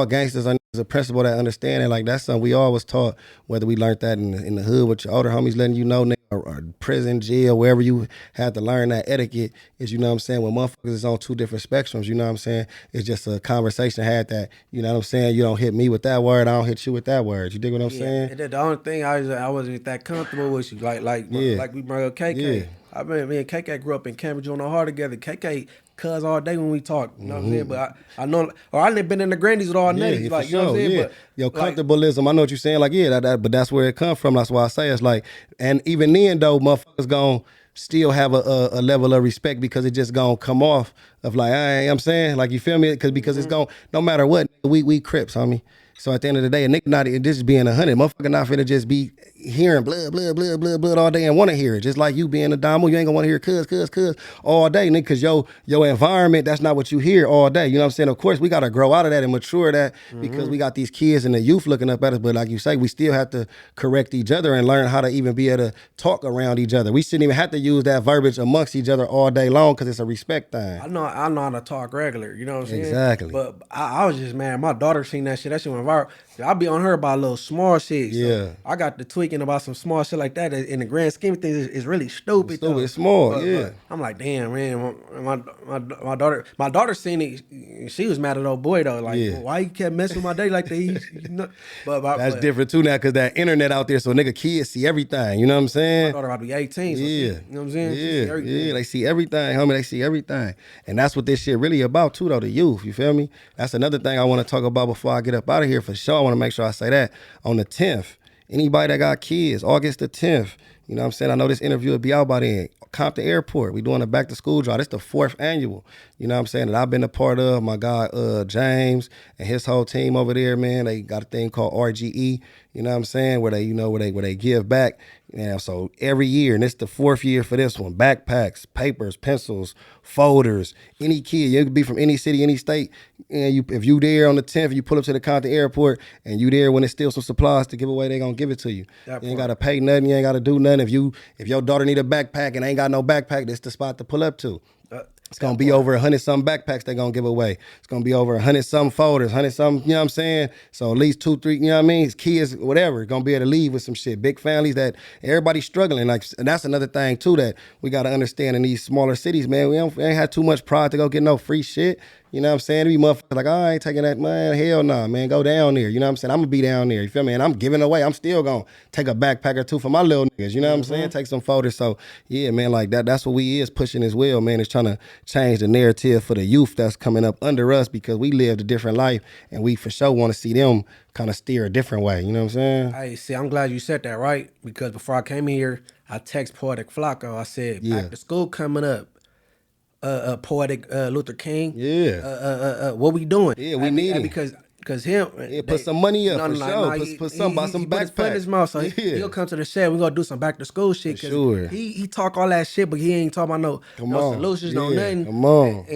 gangsters are a principle that understand it. Like, that's something we always taught, whether we learned that in the hood with your older homies letting you know, nigga, or prison, jail, wherever you had to learn that etiquette is, you know what I'm saying, when motherfuckers is on two different spectrums, you know what I'm saying, it's just a conversation had that, you know what I'm saying, you don't hit me with that word, I don't hit you with that word. You dig what I'm saying? The only thing I wasn't that comfortable with you, like we bring up KK. I mean, me and KK grew up in Cambridge on the hard together. KK cuz all day when we talk, you know what I'm saying? But I know, or I done been in the Grandies with all nutties, like, you know what I'm saying? But your comfortableism, I know what you're saying, like, but that's where it comes from. That's why I say it's like, and even then though, motherfuckers gon' still have a level of respect because it just gonna come off of like, I'm saying, like, you feel me? Because it's gon', no matter what, we Crips, homie. So at the end of the day, a nigga not just being 100, motherfucker not finna just be hearing blood all day and want to hear it. Just like you being a damo, you ain't gonna want to hear cuz all day, nigga, because your environment, that's not what you hear all day. You know what I'm saying? Of course, we gotta grow out of that and mature that because we got these kids and the youth looking up at us. But like you say, we still have to correct each other and learn how to even be able to talk around each other. We shouldn't even have to use that verbiage amongst each other all day long because it's a respect thing. I know how to talk regular, you know what I'm saying? Exactly. But I was just mad. My daughter seen that shit. That shit went viral. I be on her about little small shit. So I got the tweaking about some small shit like that. In the grand scheme of things, it's really stupid. It's small, but I'm like, damn, man. My daughter seen it. She was mad at old boy though. Like, why you kept messing with my day like that? That's different too now because that internet out there, so nigga, kids see everything. You know what I'm saying? My daughter about to be 18. So you know what I'm saying? They see everything, homie. They see everything, and that's what this shit really about too, though. The youth, you feel me? That's another thing I want to talk about before I get up out of here for sure. I want to make sure I say that on the 10th. Anybody that got kids, August the 10th, you know what I'm saying? I know this interview will be out by then. Compton Airport, we doing a back to school drive. It's the 4th annual, you know what I'm saying, that I've been a part of. My guy James and his whole team over there, man, they got a thing called RGE, you know what I'm saying, where they give back. Yeah, so every year, and it's the 4th year for this one, backpacks, papers, pencils, folders, any kid, you could be from any city, any state, and if you there on the 10th, you pull up to the Compton Airport, and you there when it's still some supplies to give away, they gonna give it to you. You ain't gotta pay nothing, you ain't gotta do nothing. If your daughter need a backpack and ain't got no backpack, that's the spot to pull up to. It's going to be over 100-something backpacks they're going to give away. It's going to be over 100-something folders, 100-something, you know what I'm saying? So at least 2, 3, you know what I mean? Kids, whatever, going to be able to leave with some shit. Big families that everybody's struggling. Like, and that's another thing, too, that we got to understand in these smaller cities, man. We ain't had too much pride to go get no free shit. You know what I'm saying? It be motherfuckers like, I ain't taking that, man, hell nah, man, go down there. You know what I'm saying? I'm going to be down there, you feel me? And I'm giving away. I'm still going to take a backpack or two for my little niggas, you know what I'm saying? Take some folders. So, yeah, man, like that's what we is pushing as well, man, is trying to change the narrative for the youth that's coming up under us because we lived a different life and we for sure want to see them kind of steer a different way, you know what I'm saying? Hey, see, I'm glad you said that, right? Because before I came here, I text Poetic Flacco. I said, back to school coming up. Poetic Luther King. What we doing? Yeah, we need it. Because him. Put some money up for sure. Put some buy some backpacks. Put his mouth, so he'll come to the shed. We gonna do some back to school shit. Sure. He talk all that shit, but he ain't talking about no solutions, no nothing. Come on.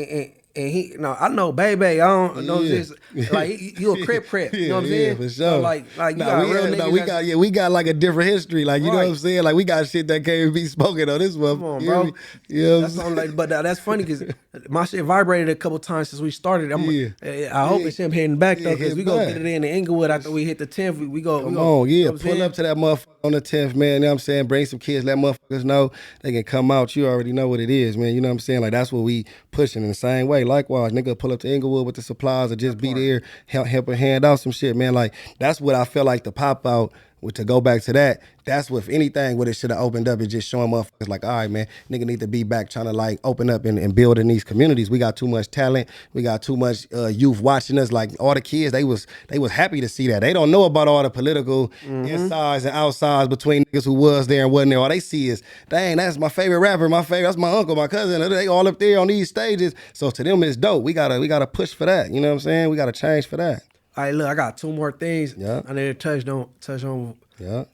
And he, I know, baby, I don't know this. Like, you a crip, you know what I'm saying? For sure. So like you got real niggas. We got like a different history. Like, you know what I'm saying? Like, we got shit that can't even be spoken on this one. Come on, bro. Yeah, that's something like, but that's funny because my shit vibrated a couple times since we started. I hope it's him hitting back though, because we gonna get it in Inglewood after we hit the 10th. We go. Come on, pull up to that motherfucker on the 10th, man. You know what I'm saying? Bring some kids, let motherfuckers know they can come out. You already know what it is, man. You know what I'm saying? Like, that's what we pushing in the same way. Likewise, nigga, pull up to Inglewood with the supplies or just be there, help and hand out some shit, man. Like, that's what I feel like the pop out to go back to that, that's what, if anything, what it should have opened up is just showing motherfuckers like, all right, man, nigga need to be back trying to like open up and build in these communities. We got too much talent. We got too much youth watching us. Like all the kids, they was happy to see that. They don't know about all the political insides and outsides between niggas who was there and wasn't there. All they see is, dang, that's my favorite rapper, that's my uncle, my cousin. They all up there on these stages. So to them, it's dope. We gotta push for that. You know what I'm saying? We gotta change for that. All right, look, I got two more things. Yeah. I need to touch on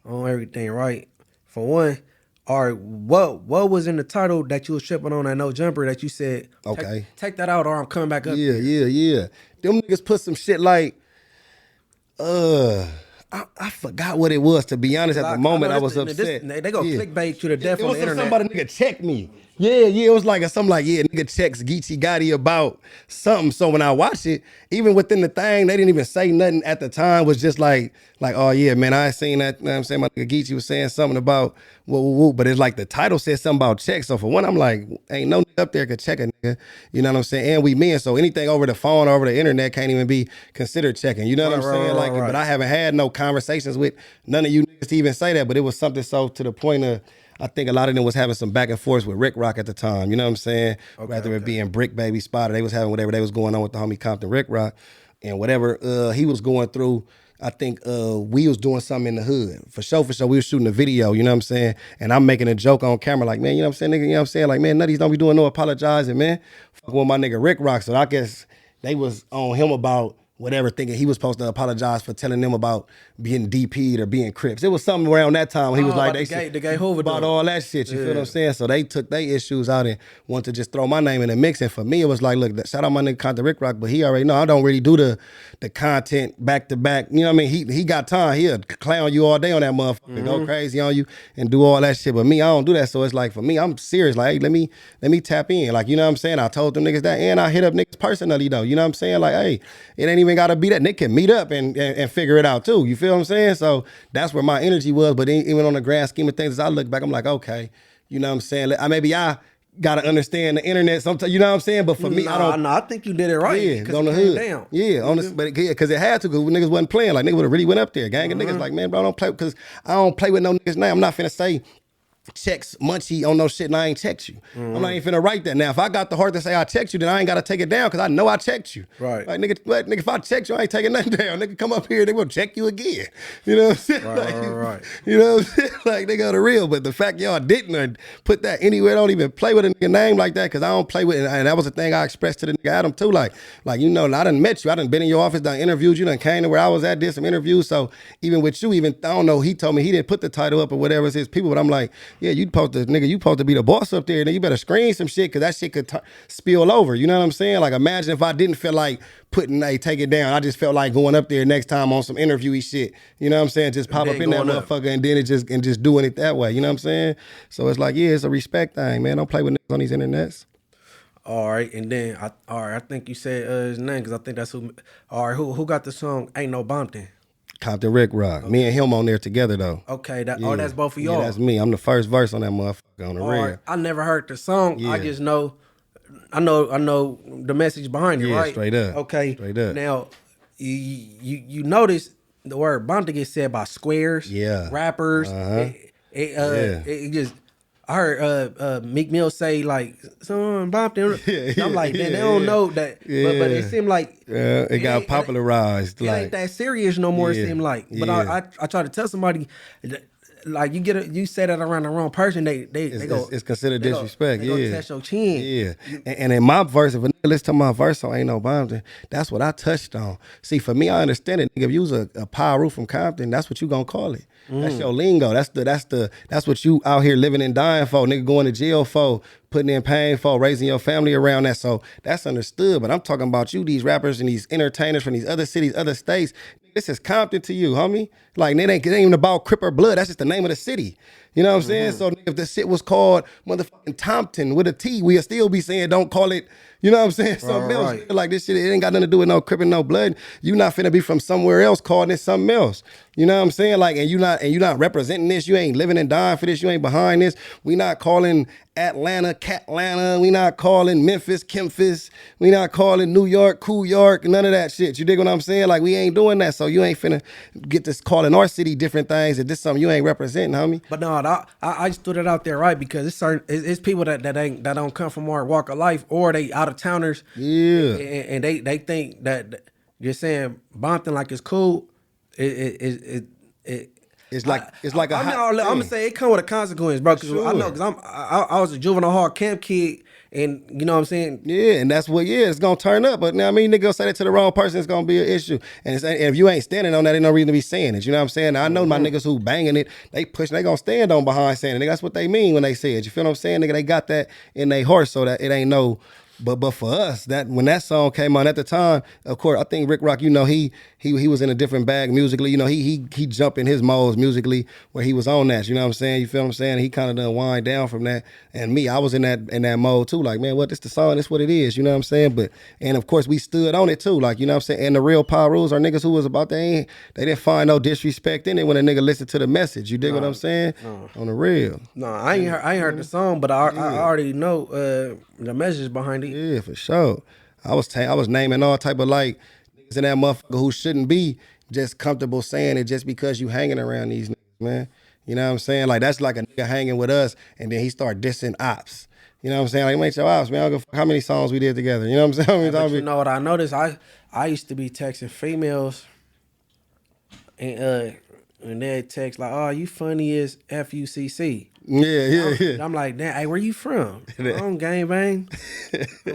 everything, right? For one, all right, what was in the title that you was tripping on that No Jumper that you said, okay, take that out or I'm coming back up. Yeah. Them niggas put some shit like, I forgot what it was, to be honest. At the moment, I was upset. They go clickbait you to death on the internet. Somebody nigga check me. Yeah, it was like something like, nigga checks Geechie Gotti about something. So when I watched it, even within the thing, they didn't even say nothing at the time. Was just like, oh yeah, man, I seen that. You know what I'm saying? My nigga Geechie was saying something about woo, but it's like the title said something about checks. So for one, I'm like, ain't no nigga up there could check a nigga. You know what I'm saying? And we men, so anything over the phone or over the internet can't even be considered checking. You know what I'm saying? Right. But I haven't had no conversations with none of you niggas to even say that. But it was something so to the point of, I think a lot of them was having some back and forth with Rick Rock at the time. You know what I'm saying? Rather it being Brick Baby Spotter, they was having whatever they was going on with the homie Compton Rick Rock, and whatever he was going through. I think we was doing something in the hood. For sure. We was shooting a video, you know what I'm saying? And I'm making a joke on camera like, man, you know what I'm saying, nigga, you know what I'm saying? Like, man, nutties don't be doing no apologizing, man. Fuck with my nigga Rick Rock. So I guess they was on him about whatever, thinking he was supposed to apologize for telling them about being DP'd or being Crips. It was something around that time when he was like, the gay Hoover about all that shit, you feel what I'm saying? So they took their issues out and wanted to just throw my name in the mix. And for me, it was like, look, shout out my nigga Compton Rick Rock, but he already know I don't really do the content back to back. You know what I mean? He got time. He'll clown you all day on that motherfucker, go crazy on you and do all that shit. But me, I don't do that. So it's like, for me, I'm serious. Like, hey, let me tap in. Like, you know what I'm saying? I told them niggas that, and I hit up niggas personally though. You know what I'm saying? Like, hey, it ain't even gotta be that. Nick can meet up and figure it out too. You feel what I'm saying? So that's where my energy was. But even on the grand scheme of things, as I look back, I'm like, okay, you know what I'm saying? Maybe I gotta understand the internet sometimes, you know what I'm saying? But for me, I don't. No, I think you did it right. Yeah, on the hood. Down. Yeah, on this, but because it had to, because niggas wasn't playing. Like, niggas would have really went up there. Gang of niggas like, man, bro, don't play, because I don't play with no niggas name. I'm not finna say checks Munchie on no shit and I ain't checked you. I'm not even finna write that. Now, if I got the heart to say I checked you, then I ain't gotta take it down because I know I checked you. Right. Like, nigga, if I checked you, I ain't taking nothing down. Nigga, come up here, they will check you again. You know what I'm saying? Right. You know what I'm saying? Like, they go the real. But the fact y'all didn't put that anywhere, don't even play with a nigga name like that, because I don't play with it. And that was the thing I expressed to the nigga Adam too. Like, you know, I done met you. I done been in your office, done interviewed you, done came to where I was at, did some interviews. So even with you, I don't know, he told me he didn't put the title up or whatever, it's his people. But I'm like, yeah, you supposed to, nigga, you supposed to be the boss up there. Then you better screen some shit, because that shit could spill over. You know what I'm saying? Like, imagine if I didn't feel like take it down. I just felt like going up there next time on some interviewee shit. You know what I'm saying? Just pop up in that motherfucker and then just doing it that way. You know what I'm saying? So it's like, yeah, it's a respect thing, man. Don't play with niggas on these internets. All right, and then I think you said his name, because I think that's who. All right, who got the song Ain't No Bumping? Compton Rick Rock. Okay. Me and him on there together though. Okay, that's both of y'all. Yeah, that's me. I'm the first verse on that motherfucker on the real. Right. I never heard the song. Yeah. I just know, I know the message behind it, right? Straight up. Okay. Straight up. Now, you notice the word bumping gets said by squares, rappers. It just. I heard Meek Mill say like someone bumped him. I'm like, man, they don't know that, but it seemed like it got popularized. It ain't that serious no more. It seemed like, but I try to tell somebody, like you say that around the wrong person, they go. It's considered disrespect. They go test your chin. Yeah, and in my verse, if a nigga listen to my verse, so ain't no bumping. That's what I touched on. See, for me, I understand it. Nigga, if you was a power roof from Compton, that's what you gonna call it. That's your lingo. That's what you out here living and dying for. Nigga going to jail for, putting in pain for, raising your family around that. So that's understood. But I'm talking about you, these rappers and these entertainers from these other cities, other states. This is Compton to you, homie. Like, it ain't even about Crip or Blood. That's just the name of the city. You know what I'm saying? So if the shit was called motherfucking Thompson with a T, we'll still be saying don't call it, you know what I'm saying? Something else. Right. Like this shit, it ain't got nothing to do with no Crip and no blood. You not finna be from somewhere else calling it something else. You know what I'm saying? Like, and you not representing this. You ain't living and dying for this. You ain't behind this. We not calling Atlanta, Catlanta. We not calling Memphis, Kemphis. We not calling New York, Cool York. None of that shit. You dig what I'm saying? Like, we ain't doing that. So you ain't finna get this calling our city different things. If this something you ain't representing, homie. But no, I just threw that out there, right? Because it's people that don't come from our walk of life, or they out of towners. Yeah. And they think that you're saying Bompton like it's cool. It's like a hot thing. I'm gonna say it come with a consequence, bro. Cause Sure. I know, cause I was a juvenile hall camp kid, and you know what I'm saying. Yeah, and that's what. Yeah, it's gonna turn up. But now, I mean, nigga gonna say that to the wrong person, it's gonna be an issue. And if you ain't standing on that, ain't no reason to be saying it. You know what I'm saying? Now, I know my niggas who banging it, they pushing, they gonna stand on behind saying it. Nigga, that's what they mean when they say it. You feel what I'm saying? Nigga, they got that in their heart, so that it ain't no. But for us, that when that song came on at the time, of course, I think Rick Rock, you know, he was in a different bag musically. You know, he jumped in his modes musically where he was on that. You know what I'm saying? You feel what I'm saying? He kind of done wind down from that. And me, I was in that mode too. Like, man, what this the song? This what it is. You know what I'm saying? But and of course we stood on it too. Like, you know what I'm saying? And the real power rules are niggas who was about they didn't find no disrespect in it when a nigga listened to the message. You dig what I'm saying? On the real. No, I ain't heard the song, but I already know the message behind it. Yeah, for sure. I was naming all type of like niggas in that motherfucker who shouldn't be just comfortable saying it just because you hanging around these niggas, man. You know what I'm saying? Like that's like a nigga hanging with us and then he start dissing ops. You know what I'm saying? Like, make your ops, man. I don't give a fuck how many songs we did together. You know what I'm saying? But you know what I noticed? I used to be texting females and they'd text like, "Oh, you funny as FUCC." Yeah. I'm like, damn, hey, where you from? I'm gang bang.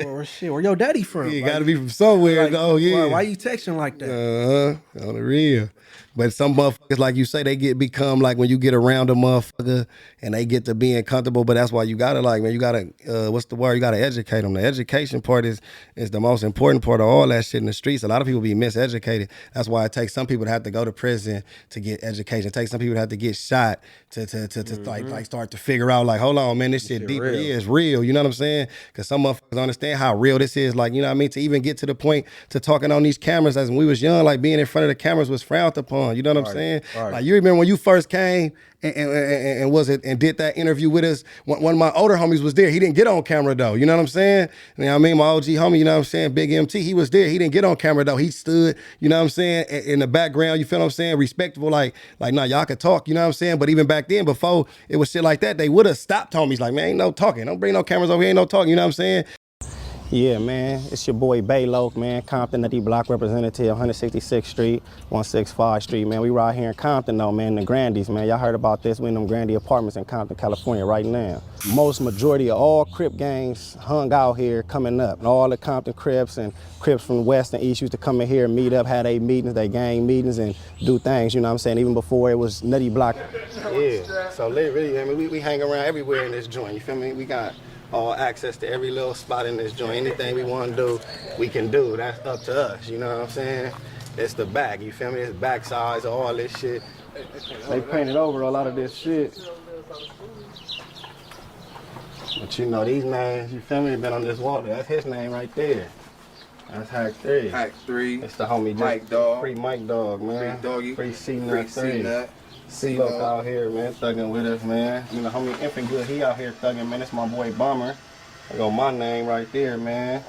Or shit, where your daddy from? You gotta be from somewhere, though. Yeah. Why you texting like that? On the real. But some motherfuckers, like you say, they become like when you get around a motherfucker and they get to being comfortable. But that's why you gotta like, man, you gotta what's the word? You gotta educate them. The education part is the most important part of all that shit in the streets. A lot of people be miseducated. That's why it takes some people to have to go to prison to get education. It takes some people to have to get shot to like start to figure out like, hold on, man, this shit deeper. Real. Yeah, it's real. You know what I'm saying? Because some motherfuckers understand how real this is. Like, you know what I mean? To even get to the point to talking on these cameras as when we was young, like being in front of the cameras was frowned upon. You know what I'm saying? Right. Like, you remember when you first came and did that interview with us? One of my older homies was there. He didn't get on camera though. You know what I'm saying? You know what I mean? My OG homie, you know what I'm saying? Big MT, he was there. He didn't get on camera though. He stood, you know what I'm saying, in the background. You feel what I'm saying? Respectable, like nah, y'all could talk. You know what I'm saying? But even back then, before it was shit like that, they would have stopped homies. Like, man, ain't no talking. Don't bring no cameras over here. Ain't no talking. You know what I'm saying? Yeah, man, it's your boy Baylo, man, Compton, the D-Block representative, 166th Street, 165 Street, man. We right here in Compton, though, man, the Grandies, man. Y'all heard about this? We in them Grandy apartments in Compton, California right now. Majority of all Crip gangs hung out here coming up. And all the Compton Crips and Crips from the West and East used to come in here and meet up, had their meetings, they gang meetings, and do things, you know what I'm saying? Even before it was Nutty Block. Yeah, so really, I mean, we hang around everywhere in this joint, you feel me? We got all access to every little spot in this joint. Anything we want to do, we can do. That's up to us, you know what I'm saying? It's the back, you feel me? It's back size of all this shit. They painted over a lot of this shit. But you know, these names, you feel me, been on this wall. That's his name right there. That's Hack 3. Hack 3. It's the homie Mike Dog. Free Mike Dog, man. Free Doggy. Free C-Nut 3. C Look out here, man, thugging with us, man. You know, homie Infant Good, he out here thugging, man. It's my boy Bomber. I got my name right there, man.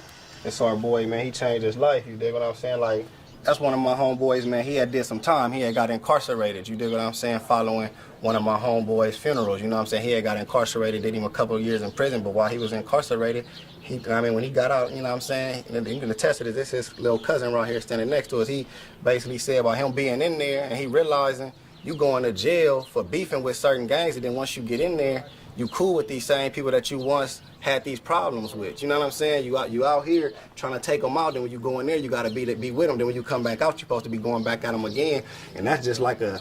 It's our boy, man. He changed his life. You dig what I'm saying? Like, that's one of my homeboys, man. He had did some time. He had got incarcerated. You dig what I'm saying? Following one of my homeboys' funerals. You know what I'm saying? He had got incarcerated, did him a couple of years in prison. But while he was incarcerated, when he got out, you know what I'm saying? And you can attest to this. This is his little cousin right here standing next to us. He basically said about him being in there and he realizing you going to jail for beefing with certain gangs, and then once you get in there, you cool with these same people that you once had these problems with. You know what I'm saying? You out here trying to take them out, then when you go in there, you got to be with them. Then when you come back out, you're supposed to be going back at them again, and that's just like a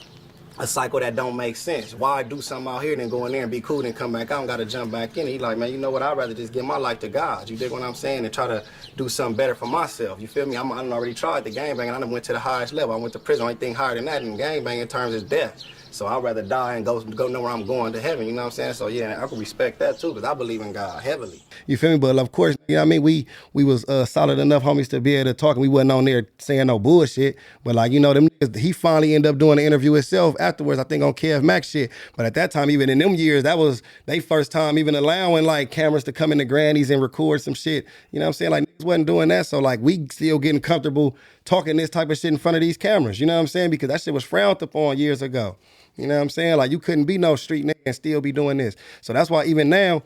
cycle that don't make sense. Why do something out here, then go in there and be cool, then come back out and got to jump back in? He like, man, you know what? I'd rather just give my life to God. You dig what I'm saying? And try to do something better for myself. You feel me? I done already tried the gangbanging. I done went to the highest level. I went to prison. Only thing higher than that in gangbanging terms is death. So I'd rather die and go know where I'm going to heaven, you know what I'm saying? So yeah, I can respect that too, because I believe in God heavily. You feel me? But of course, you know what I mean, we was solid enough homies to be able to talk, and we wasn't on there saying no bullshit. But like, you know, them niggas, he finally ended up doing the interview himself afterwards, I think on Kev Max shit. But at that time, even in them years, that was they first time even allowing like cameras to come into grannies and record some shit. You know what I'm saying? Like niggas wasn't doing that. So like we still getting comfortable talking this type of shit in front of these cameras. You know what I'm saying? Because that shit was frowned upon years ago. You know what I'm saying? Like you couldn't be no street nigga and still be doing this. So that's why even now,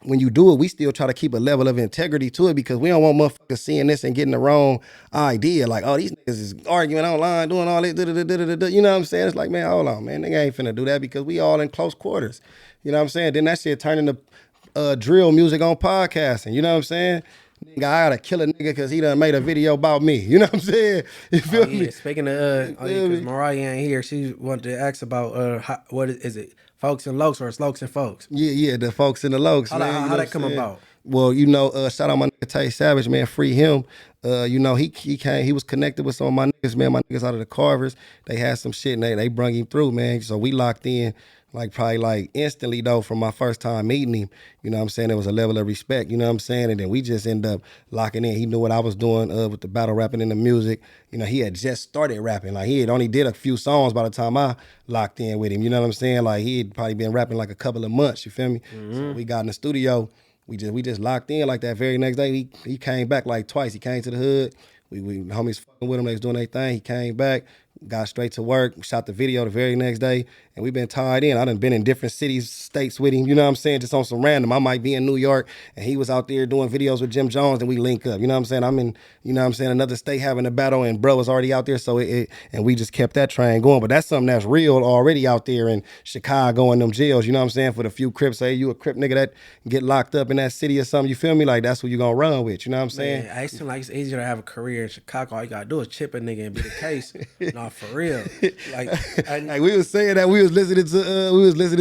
when you do it, we still try to keep a level of integrity to it, because we don't want motherfuckers seeing this and getting the wrong idea. Like, oh, these niggas is arguing online, doing all this, you know what I'm saying? It's like, man, hold on, man. Nigga ain't finna do that, because we all in close quarters. You know what I'm saying? Then that shit turned into drill music on podcasting. You know what I'm saying? Nigga, I gotta kill a nigga because he done made a video about me. You know what I'm saying? You feel me? Speaking of, because Mariah ain't here, she wanted to ask about what is it? Folks and Lokes or Slokes and Folks? Yeah, the folks and the Lokes. How that come about? Well, you know, shout out my nigga Tay Savage, man, free him. You know, he came, he was connected with some of my niggas, man, my niggas out of the Carvers. They had some shit and they brung him through, man. So we locked in probably instantly though from my first time meeting him. You know what I'm saying? There was a level of respect, you know what I'm saying? And then we just ended up locking in. He knew what I was doing with the battle rapping and the music. You know, he had just started rapping. Like he had only did a few songs by the time I locked in with him. You know what I'm saying? Like he had probably been rapping like a couple of months, you feel me? Mm-hmm. So we got in the studio. We just locked in like that very next day. He came back like twice. He came to the hood. We homies fucking with him. They was doing their thing. He came back, got straight to work, shot the video the very next day, and we've been tied in. I done been in different cities, states with him, you know what I'm saying, just on some random. I might be in New York, and he was out there doing videos with Jim Jones, and we link up, you know what I'm saying? I'm in, you know what I'm saying, another state having a battle, and bro was already out there, so and we just kept that train going. But that's something that's real already out there in Chicago and them jails, you know what I'm saying, for the few Crips. Say you a Crip nigga that get locked up in that city or something, you feel me? Like, that's who you gonna run with, you know what I'm saying? Man, I used to like it's easier to have a career in Chicago. All you gotta do is chip a nigga and be the case. Nah, for real. Like we was saying that we was listening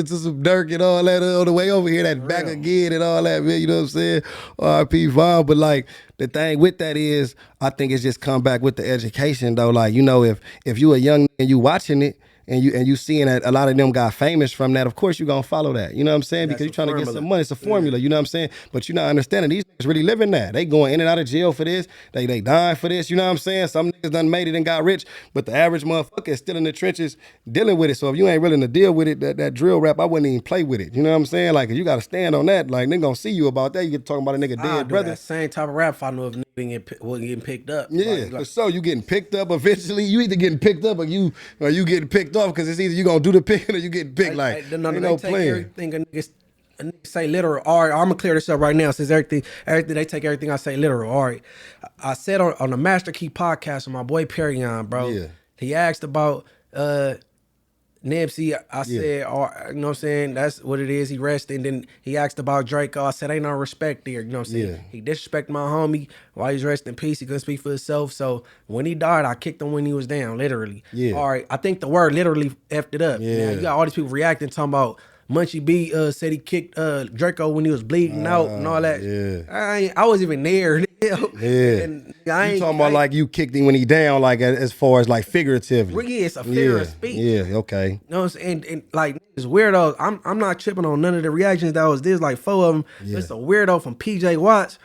to some Dirk and all that on the way over here, that back again and all that, man, you know what I'm saying? R.I.P. Vaughn. But like the thing with that is, I think it's just come back with the education though. Like, you know, if you a young nigga and you watching it, and you seeing that a lot of them got famous from that, of course you gonna follow that. You know what I'm saying? Because you're trying to get some money. It's a formula, you know what I'm saying? But you're not understanding these niggas really living that. They going in and out of jail for this. They dying for this, you know what I'm saying? Some niggas done made it and got rich, but the average motherfucker is still in the trenches dealing with it. So if you ain't willing to deal with it, that drill rap, I wouldn't even play with it. You know what I'm saying? Like, you gotta stand on that. Like, they gonna see you about that. You get talking about a nigga dead brother. That same type of rap if I knew if nigga wasn't getting picked up. Yeah, so you getting picked up eventually. You either getting picked up or you getting picked off, because it's either you gonna do the picking or you getting picked. Like, ain't no playing. Everything a nigga say literal. All right, I'm gonna clear this up right now, since everything they take everything I say literal. All right, I said on the Master Key podcast with my boy Perryon, bro. Yeah. He asked about Nipsey. I said, you know what I'm saying? That's what it is. He rested. And then he asked about Draco. I said, ain't no respect there. You know what I'm saying? Yeah. He disrespected my homie while he's resting in peace. He couldn't speak for himself. So when he died, I kicked him when he was down, literally. Yeah. All right. I think the word literally effed it up. Yeah. Now, you got all these people reacting, talking about Munchie B said he kicked Draco when he was bleeding out and all that. Yeah. I wasn't even there. Yeah. And you talking about like you kicked him when he down, like as far as like figuratively. Well, yeah, it's a figure of speech. Yeah, okay. You know what I'm saying? And like, it's weirdo. I'm not tripping on none of the reactions that was. There's like 4 of them. Yeah. It's a weirdo from PJ Watts.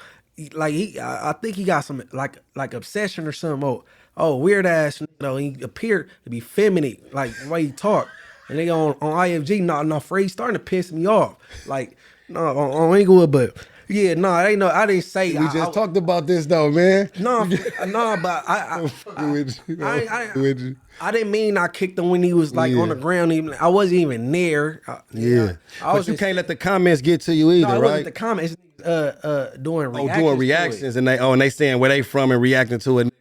Like I think he got some like obsession or something. Oh, weird ass. You know, he appeared to be feminine, like the way he talked. And they on IFG, no, Free starting to piss me off. Like, no, on Inglewood, but yeah, no, I didn't say. We just talked about this though, man. No, but I didn't mean I kicked him when he was like on the ground. Even I wasn't even there. But you can't let the comments get to you either, right? It wasn't the comments. Doing reactions and they saying where they from and reacting to it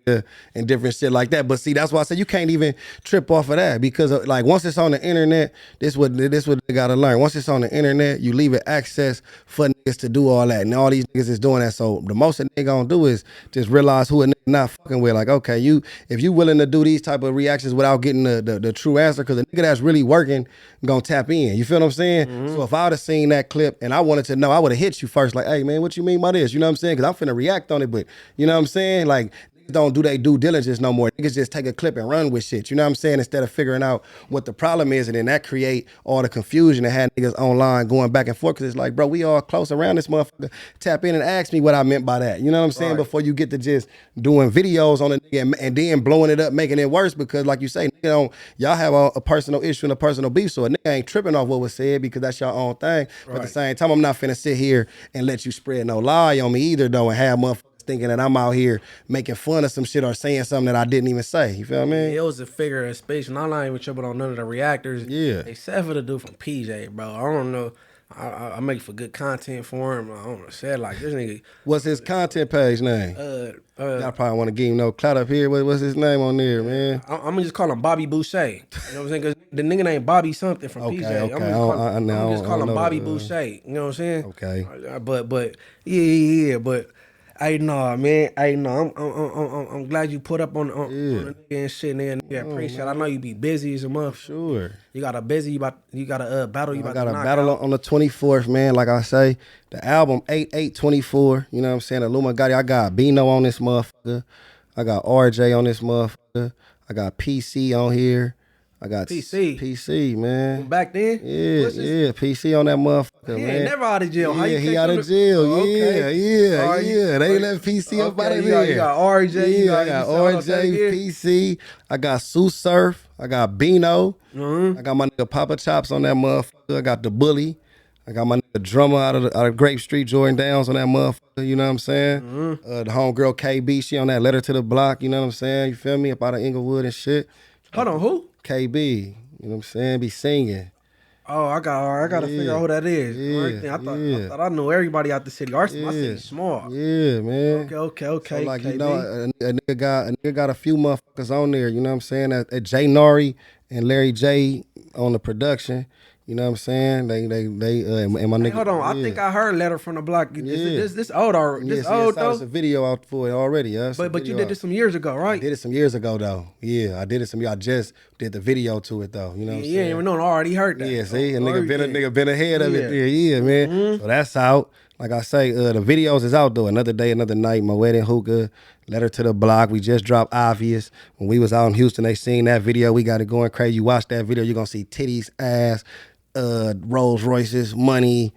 and different shit like that. But see, that's why I said you can't even trip off of that, because like once it's on the internet, this what they gotta learn. Once it's on the internet, you leave it access for niggas to do all that, and all these niggas is doing that. So the most a nigga gonna do is just realize who a nigga not fucking with. Like, okay, if you willing to do these type of reactions without getting the true answer, because the nigga that's really working gonna tap in. You feel what I'm saying? Mm-hmm. So if I would have seen that clip and I wanted to know, I would have hit you first. Like, hey man, what you mean by this? You know what I'm saying? Because I'm finna react on it, but you know what I'm saying? Like, don't do their due diligence no more. Niggas just take a clip and run with shit. You know what I'm saying? Instead of figuring out what the problem is, and then that create all the confusion and had niggas online going back and forth. Cause it's like, bro, we all close around this motherfucker. Tap in and ask me what I meant by that. You know what I'm saying? Right. Before you get to just doing videos on it and then blowing it up, making it worse. Because like you say, y'all have a personal issue and a personal beef. So a nigga ain't tripping off what was said because that's your own thing. Right. But at the same time, I'm not finna sit here and let you spread no lie on me either though and have motherfuckers thinking that I'm out here making fun of some shit or saying something that I didn't even say. You feel what I mean? It was a figure of speech, and I'm not even tripping on none of the reactors. Yeah. Except for the dude from PJ, bro. I don't know. I make for good content for him. I don't know. Said like this nigga. What's his content page name? Y'all probably want to give him no clout up here. What's his name on there, man? I'm gonna just call him Bobby Boucher. You know what I'm saying? Cause the nigga named Bobby something from PJ. Okay. I'm just call him Bobby Boucher. You know what I'm saying? Okay. But yeah. But hey, no, man. Hey, no. I'm glad you put up on the nigga and shit, nigga. I appreciate it. I know you be busy as a month. Sure. You got a busy. You got a battle. You about got to a knock battle out. on the 24th, man. Like I say, the album 8/8/24. You know what I'm saying? Illumagati. I got Bino on this motherfucker. I got RJ on this motherfucker. I got PC on here. I got PC, man. Back then? Yeah, PC on that motherfucker, he man. ain't never out of jail. How he out of jail. Okay. Yeah. They let PC up out of there. You got RJ. I got RJ, PC. I got Sue Surf. I got Bino. Mm-hmm. I got my nigga Papa Chops on that motherfucker. I got the Bully. I got my nigga Drummer out of Grape Street, Jordan Downs on that motherfucker. You know what I'm saying? Mm-hmm. The homegirl KB, she on that Letter to the Block. You know what I'm saying? You feel me? Up out of Inglewood and shit. Hold on, who? KB, you know what I'm saying? Be singing. Oh, I gotta figure out who that is. Yeah, I thought I knew everybody out the city. My city's small. Yeah, man. Okay. So like, KB. you know, a nigga got a few motherfuckers on there, you know what I'm saying? At Jay Nari and Larry J on the production. You know what I'm saying? They and my nigga. Hold on, I think I heard Letter from the Block. This old or this old though? There's a video out for it already. Yeah, but you did this some years ago, right? I did it some years ago though. Yeah, I did it I just did the video to it though. You know what I'm saying? You ain't even know. I already heard that. Yeah, see, a nigga been ahead of it. Yeah, man. Mm-hmm. So that's out. Like I say, the videos is out though. Another day, another night. My wedding hookah. Letter to the Block. We just dropped Obvious. When we was out in Houston, they seen that video. We got it going crazy. You watch that video, you're gonna see titties, ass, Rolls Royces, money,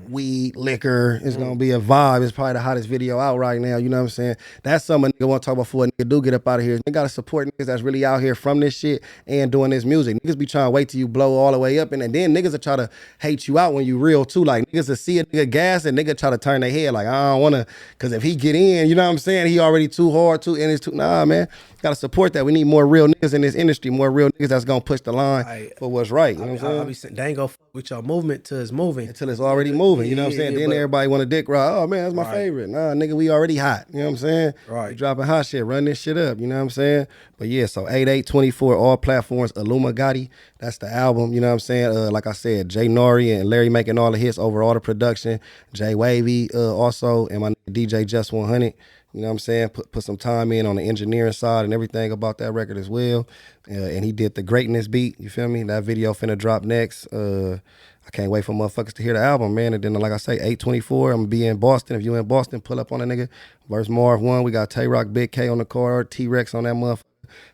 weed, liquor. It's gonna be a vibe. It's probably the hottest video out right now. You know what I'm saying? That's something a nigga want to talk about before a nigga do get up out of here. They gotta support niggas that's really out here from this shit and doing this music. Niggas be trying to wait till you blow all the way up, and then niggas will try to hate you out when you real too. Like niggas will see a nigga gas and nigga try to turn their head like, I don't wanna, cause if he get in, you know what I'm saying? He already too hard, nah, man. Gotta support that. We need more real niggas in this industry, more real niggas that's gonna push the line for what's right. You know what I'm saying? They ain't gonna fuck with your movement till it's moving. Until it's already moving. You know what I'm saying? Then everybody want a dick ride. Oh man, that's my favorite. Nah, nigga, we already hot. You know what I'm saying? Right. We dropping hot shit. Run this shit up. You know what I'm saying? But yeah, so 8/8/24, all platforms, Illumagati. That's the album. You know what I'm saying? Like I said, Jay Nori and Larry making all the hits over all the production. Jay Wavy also, and my DJ Just 100. You know what I'm saying? Put some time in on the engineering side and everything about that record as well. And he did the Greatness beat. You feel me? That video finna drop next. I can't wait for motherfuckers to hear the album, man. And then, like I say, 8/24, I'm gonna be in Boston. If you in Boston, pull up on a nigga. Verse Marv 1. We got Tay-Rock, Big K on the card, T-Rex on that motherfucker.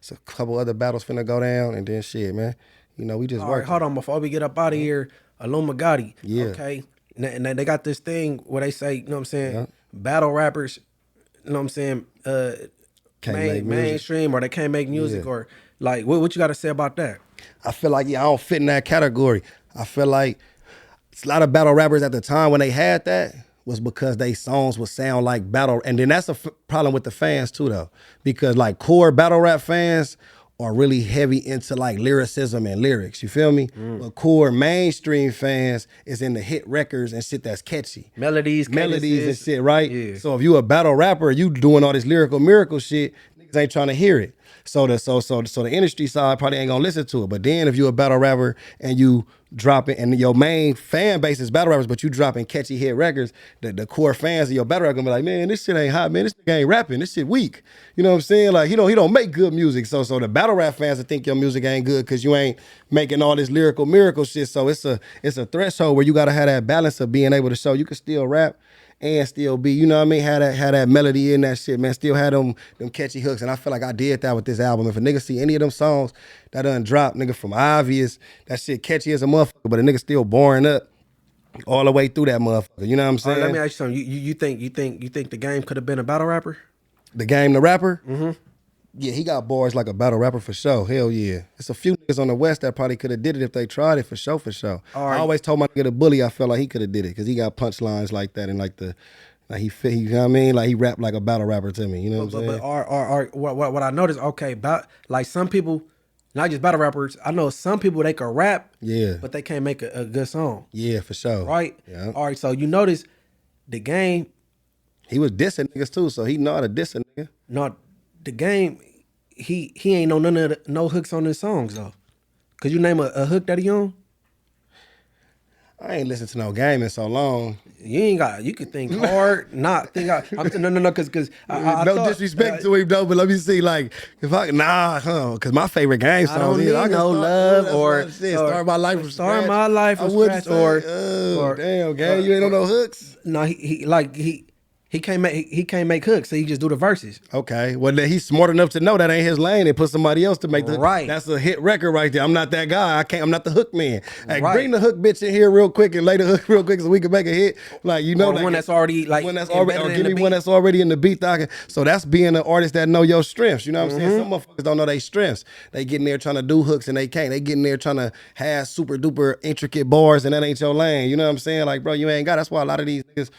So a couple other battles finna go down. And then shit, man. You know, we just work. Right, hold on, before we get up out of here, Illumagati. Yeah. Okay. And they got this thing where they say, you know what I'm saying? Battle rappers, you know what I'm saying, mainstream, or they can't make music, or like what you got to say about that? I feel like I don't fit in that category. I feel like a lot of battle rappers at the time when they had that was because they songs would sound like battle, and then that's a problem with the fans too though, because like core battle rap fans are really heavy into like lyricism and lyrics, you feel me? But core mainstream fans is in the hit records and shit that's catchy. Melodies and shit, right? Yeah. So if you a battle rapper, you doing all this lyrical miracle shit, niggas ain't trying to hear it. So the industry side probably ain't gonna listen to it. But then if you a battle rapper and you drop it, and your main fan base is battle rappers, but you dropping catchy hit records, the core fans of your battle rapper gonna be like, man, this shit ain't hot, man. This nigga ain't rapping. This shit weak. You know what I'm saying? Like he don't make good music. So the battle rap fans will think your music ain't good because you ain't making all this lyrical miracle shit. So it's a threshold where you gotta have that balance of being able to show you can still rap and still be, you know what I mean, had that melody in that shit, man. Still had them catchy hooks, and I feel like I did that with this album. If a nigga see any of them songs that done dropped, nigga, from Obvious, that shit catchy as a motherfucker, but a nigga still boring up all the way through that motherfucker. You know what I'm saying? All right, let me ask you something. You think the Game could have been a battle rapper? The Game, the rapper? Mm-hmm. Yeah, he got bars like a battle rapper for sure. Hell yeah. It's a few niggas on the West that probably could have did it if they tried it for sure, for sure. Right. I always told my nigga the Bully I felt like he could have did it because he got punchlines like that and like he fit, you know what I mean? Like he rapped like a battle rapper to me, you know what I'm saying? But what I noticed, okay, about like some people, not just battle rappers, I know some people they can rap, yeah, but they can't make a good song. Yeah, for sure. Right? Yeah. All right, so you notice the Game. He was dissing niggas too, so he know how to diss a nigga. No, the Game, he ain't know none of no hooks on his songs though. Could you name a hook that he on? I ain't listened to no Game in so long. You ain't got. You could think hard, not think. No, because no disrespect to him though, but let me see. Like if because my favorite Game songs. I don't need no love or Start My Life from Start My Life from scratch or damn Game, you ain't on no hooks. No, he can't make hooks, so he just do the verses. Okay, well then he's smart enough to know that ain't his lane and put somebody else to make the right. That's a hit record right there. I'm not that guy. I'm not the hook man. Hey, bring the hook bitch in here real quick and lay the hook real quick so we can make a hit. Like you know, or one that's already like one that's already, or give me one that's already in the beat. So that's being an artist that know your strengths. You know what I'm saying? Some motherfuckers don't know their strengths. They get in there trying to do hooks and they can't. They get in there trying to have super duper intricate bars and that ain't your lane. You know what I'm saying? Like bro, you ain't got. That's why a lot of these niggas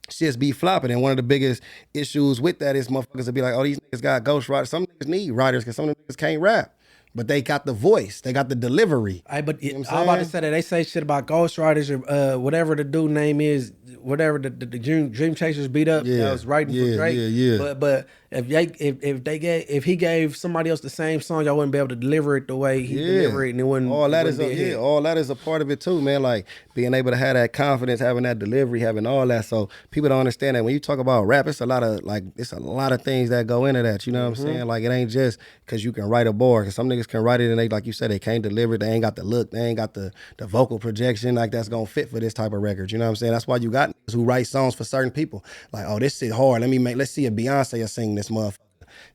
shits be flopping, and one of the biggest issues with that is motherfuckers will be like, oh, these niggas got ghost writers. Some niggas need writers because some of them niggas can't rap, but they got the voice, they got the delivery. But you know I'm about to say that they say shit about ghost writers or whatever the dude name is, whatever the Dream Chasers beat up that was writing for Drake. Yeah. But if he gave somebody else the same song, y'all wouldn't be able to deliver it the way he delivered it, and it wouldn't. All that is a part of it too, man. Like being able to have that confidence, having that delivery, having all that. So people don't understand that when you talk about rap, it's a lot of things that go into that. You know what I'm saying? Like it ain't just because you can write a bar. Because some niggas can write it and they, like you said, they can't deliver it. They ain't got the look. They ain't got the vocal projection like that's gonna fit for this type of record. You know what I'm saying? That's why you got niggas who write songs for certain people. Like, oh, this shit hard. Let's see a Beyonce sing this motherfucker.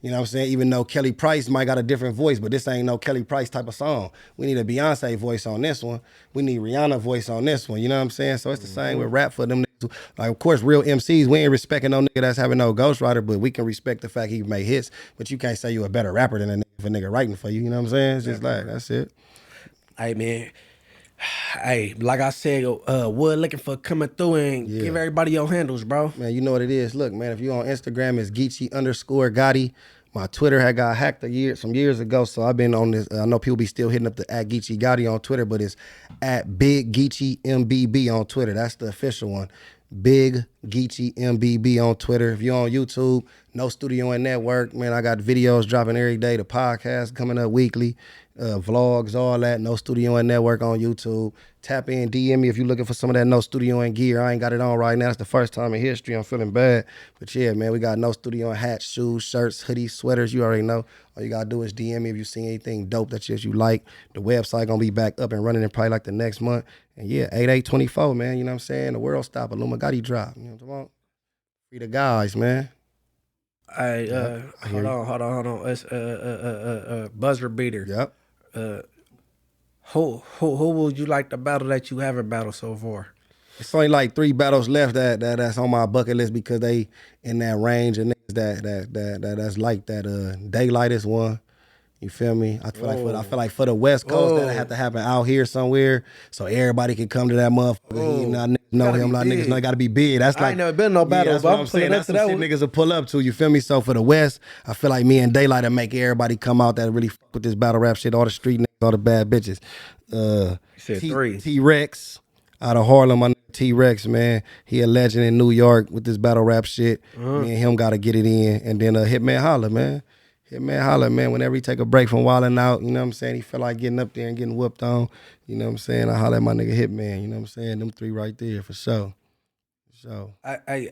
You know what I'm saying? Even though Kelly Price might got a different voice, but this ain't no Kelly Price type of song. We need a Beyonce voice on this one. We need Rihanna voice on this one. You know what I'm saying? So it's the same with rap for them niggas. Like, of course, real MCs, we ain't respecting no nigga that's having no ghostwriter, but we can respect the fact he made hits. But you can't say you a better rapper than a nigga if a nigga writing for you. You know what I'm saying? It's just like, that's it. Hey, man. Hey, like I said, Wood looking for coming through and give everybody your handles, bro. Man, you know what it is. Look, man, if you on Instagram, it's Geechie_Gotti. My Twitter had got hacked some years ago, so I've been on this. I know people be still hitting up the @Geechie Gotti on Twitter, but it's @Big Geechie MBB on Twitter. That's the official one. Big Geechie MBB on Twitter. If you're on YouTube, No Studio and Network, man, I got videos dropping every day. The podcast coming up weekly, vlogs, all that. No Studio and Network on YouTube. Tap in, DM me if you're looking for some of that No Studio and gear. I ain't got it on right now. It's the first time in history. I'm feeling bad. But yeah, man, we got No Studio and hats, shoes, shirts, hoodies, sweaters. You already know. All you got to do is DM me if you see anything dope that you like. The website going to be back up and running in probably like the next month. And yeah, 8824, man. You know what I'm saying? The world stop. Illumagati drop. You know what I'm talking about? Free the guys, man. Hey, hold on. It's buzzer beater. Yep. Who would you like to battle that you haven't battled so far? It's only like 3 battles left that's on my bucket list because they in that range of niggas that's like that. Daylight is one. You feel me? I feel like for the West Coast that have to happen out here somewhere so everybody can come to that motherfucker. You know, niggas know him. Like niggas know it got to be big. That's like I ain't never been no battle. That's what I'm saying. That's some shit niggas will pull up to. You feel me? So for the West, I feel like me and Daylight will make everybody come out that really fuck with this battle rap shit. All the street niggas, all the bad bitches. You said 3. T-Rex out of Harlem. My nigga T-Rex, man. He a legend in New York with this battle rap shit. Me and him got to get it in. And then Hitman Holla, man. Hitman Holla, man, whenever he take a break from wilding out, you know what I'm saying? He feel like getting up there and getting whooped on. You know what I'm saying? I holla at my nigga Hitman, you know what I'm saying? Them 3 right there, for sure. So all right,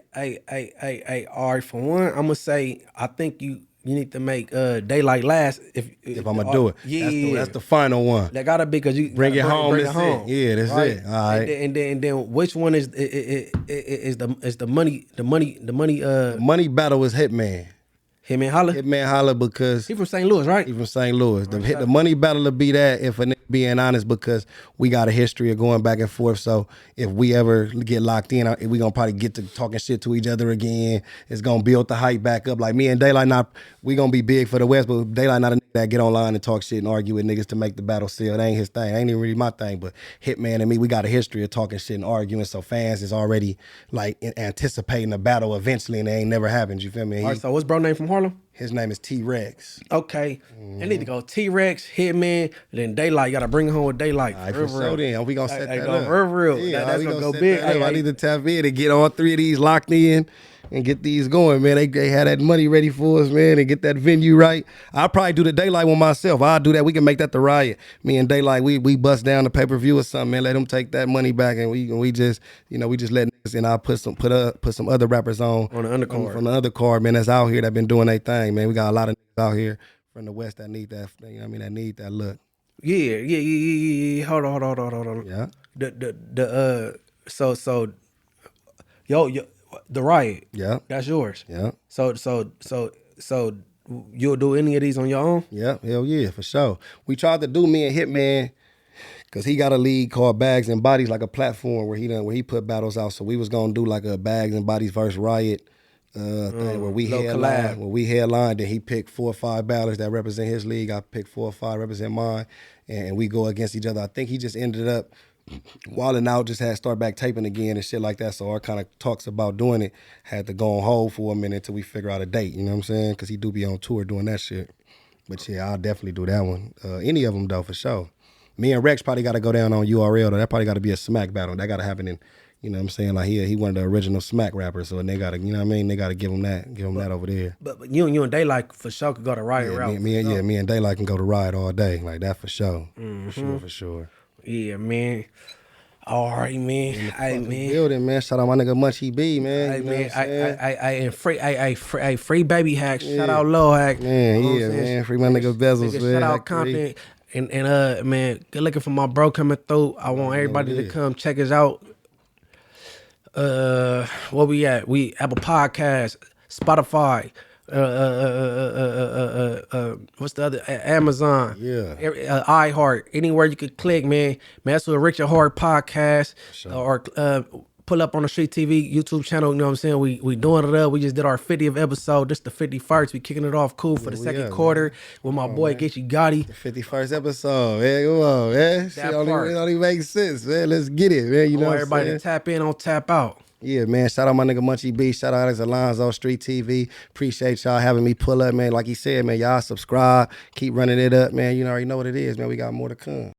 for one, I'm gonna say I think you need to make Daylight last. If I'm gonna do it, that's the final one. That gotta be because you bring it home. Bring it home. Yeah, that's right? it. All right. And then which one is the money? The money battle is Hitman. Hitman Holla? Hitman Holla because he from St. Louis, right? He from St. Louis. The money battle will be that if a nigga being honest because we got a history of going back and forth. So if we ever get locked in, we gonna probably get to talking shit to each other again. It's gonna build the hype back up. Like me and Daylight, we gonna be big for the West, but Daylight not a nigga that get online and talk shit and argue with niggas to make the battle seal. It ain't his thing. It ain't even really my thing. But Hitman and me, we got a history of talking shit and arguing. So fans is already like anticipating a battle eventually, and it ain't never happened. You feel me? All right. So what's bro name from Harlem? His name is T-Rex. Okay. They need to go T-Rex, Hitman, then Daylight. You got to bring it home with Daylight. All right, for sure then. We going to set that up. For real. Yeah, that's going to go big. I need to tap in and get all three of these locked in and get these going, man. They had that money ready for us, man, and get that venue right. I'll probably do the Daylight one myself. I'll do that. We can make that the riot. Me and Daylight, we bust down the pay-per-view or something, man. Let them take that money back, and we just, we just let niggas, and I'll put some other rappers on the undercard. From the undercard, man, that's out here that been doing their thing, man. We got a lot of niggas out here from the West that need that, that need that look. Yeah. Hold on. Yeah. So the riot. Yeah. That's yours. Yeah. So you'll do any of these on your own? Yeah, hell yeah, for sure. We tried to do me and Hitman because he got a league called Bags and Bodies, like a platform where he put battles out. So we was gonna do like a Bags and Bodies versus Riot thing where we headlined. Then he picked 4 or 5 battlers that represent his league. I picked 4 or 5 represent mine, and we go against each other. I think he just ended up wilding out, just had to start back taping again and shit like that. So our kind of talks about doing it had to go on hold for a minute until we figure out a date. You know what I'm saying? Because he do be on tour doing that shit. But yeah, I'll definitely do that one. Any of them though, for sure. Me and Rex probably got to go down on URL though. That probably got to be a smack battle. That got to happen in, you know what I'm saying? Like he one of the original smack rappers. So they got to, you know what I mean? They got to give him that over there. But you and Daylight for sure could go to Riot route. Me and Daylight can go to Riot all day. Like that for sure. Mm-hmm. For sure. Yeah, man. All right, man. Hey, man. Building, man. Shout out my nigga Munchie B, man. Hey, man. Free baby hacks. Yeah. Shout out Low Hack. Man, man. Free my nigga Bezels, man. Shout out Compton. And man, good looking for my bro coming through. I want everybody to come check us out. Where we at? We Apple Podcasts, Spotify, what's the other? Amazon, iHeart, anywhere you could click, man. That's with Richard Hart Podcast, sure. Or pull up on the Street TV YouTube channel. You know what I'm saying? We doing it up. We just did our 50th episode. This the 51st. We kicking it off cool for the second quarter with my boy Geechie Gotti. The 51st episode, man. Come on, man. Shit don't even make sense, man. Let's get it, man. You know everybody to tap in, don't tap out. Yeah, man. Shout out my nigga Munchie B. Shout out Alex Alonzo, Street TV. Appreciate y'all having me pull up, man. Like he said, man, y'all subscribe. Keep running it up, man. You already know what it is, man. We got more to come.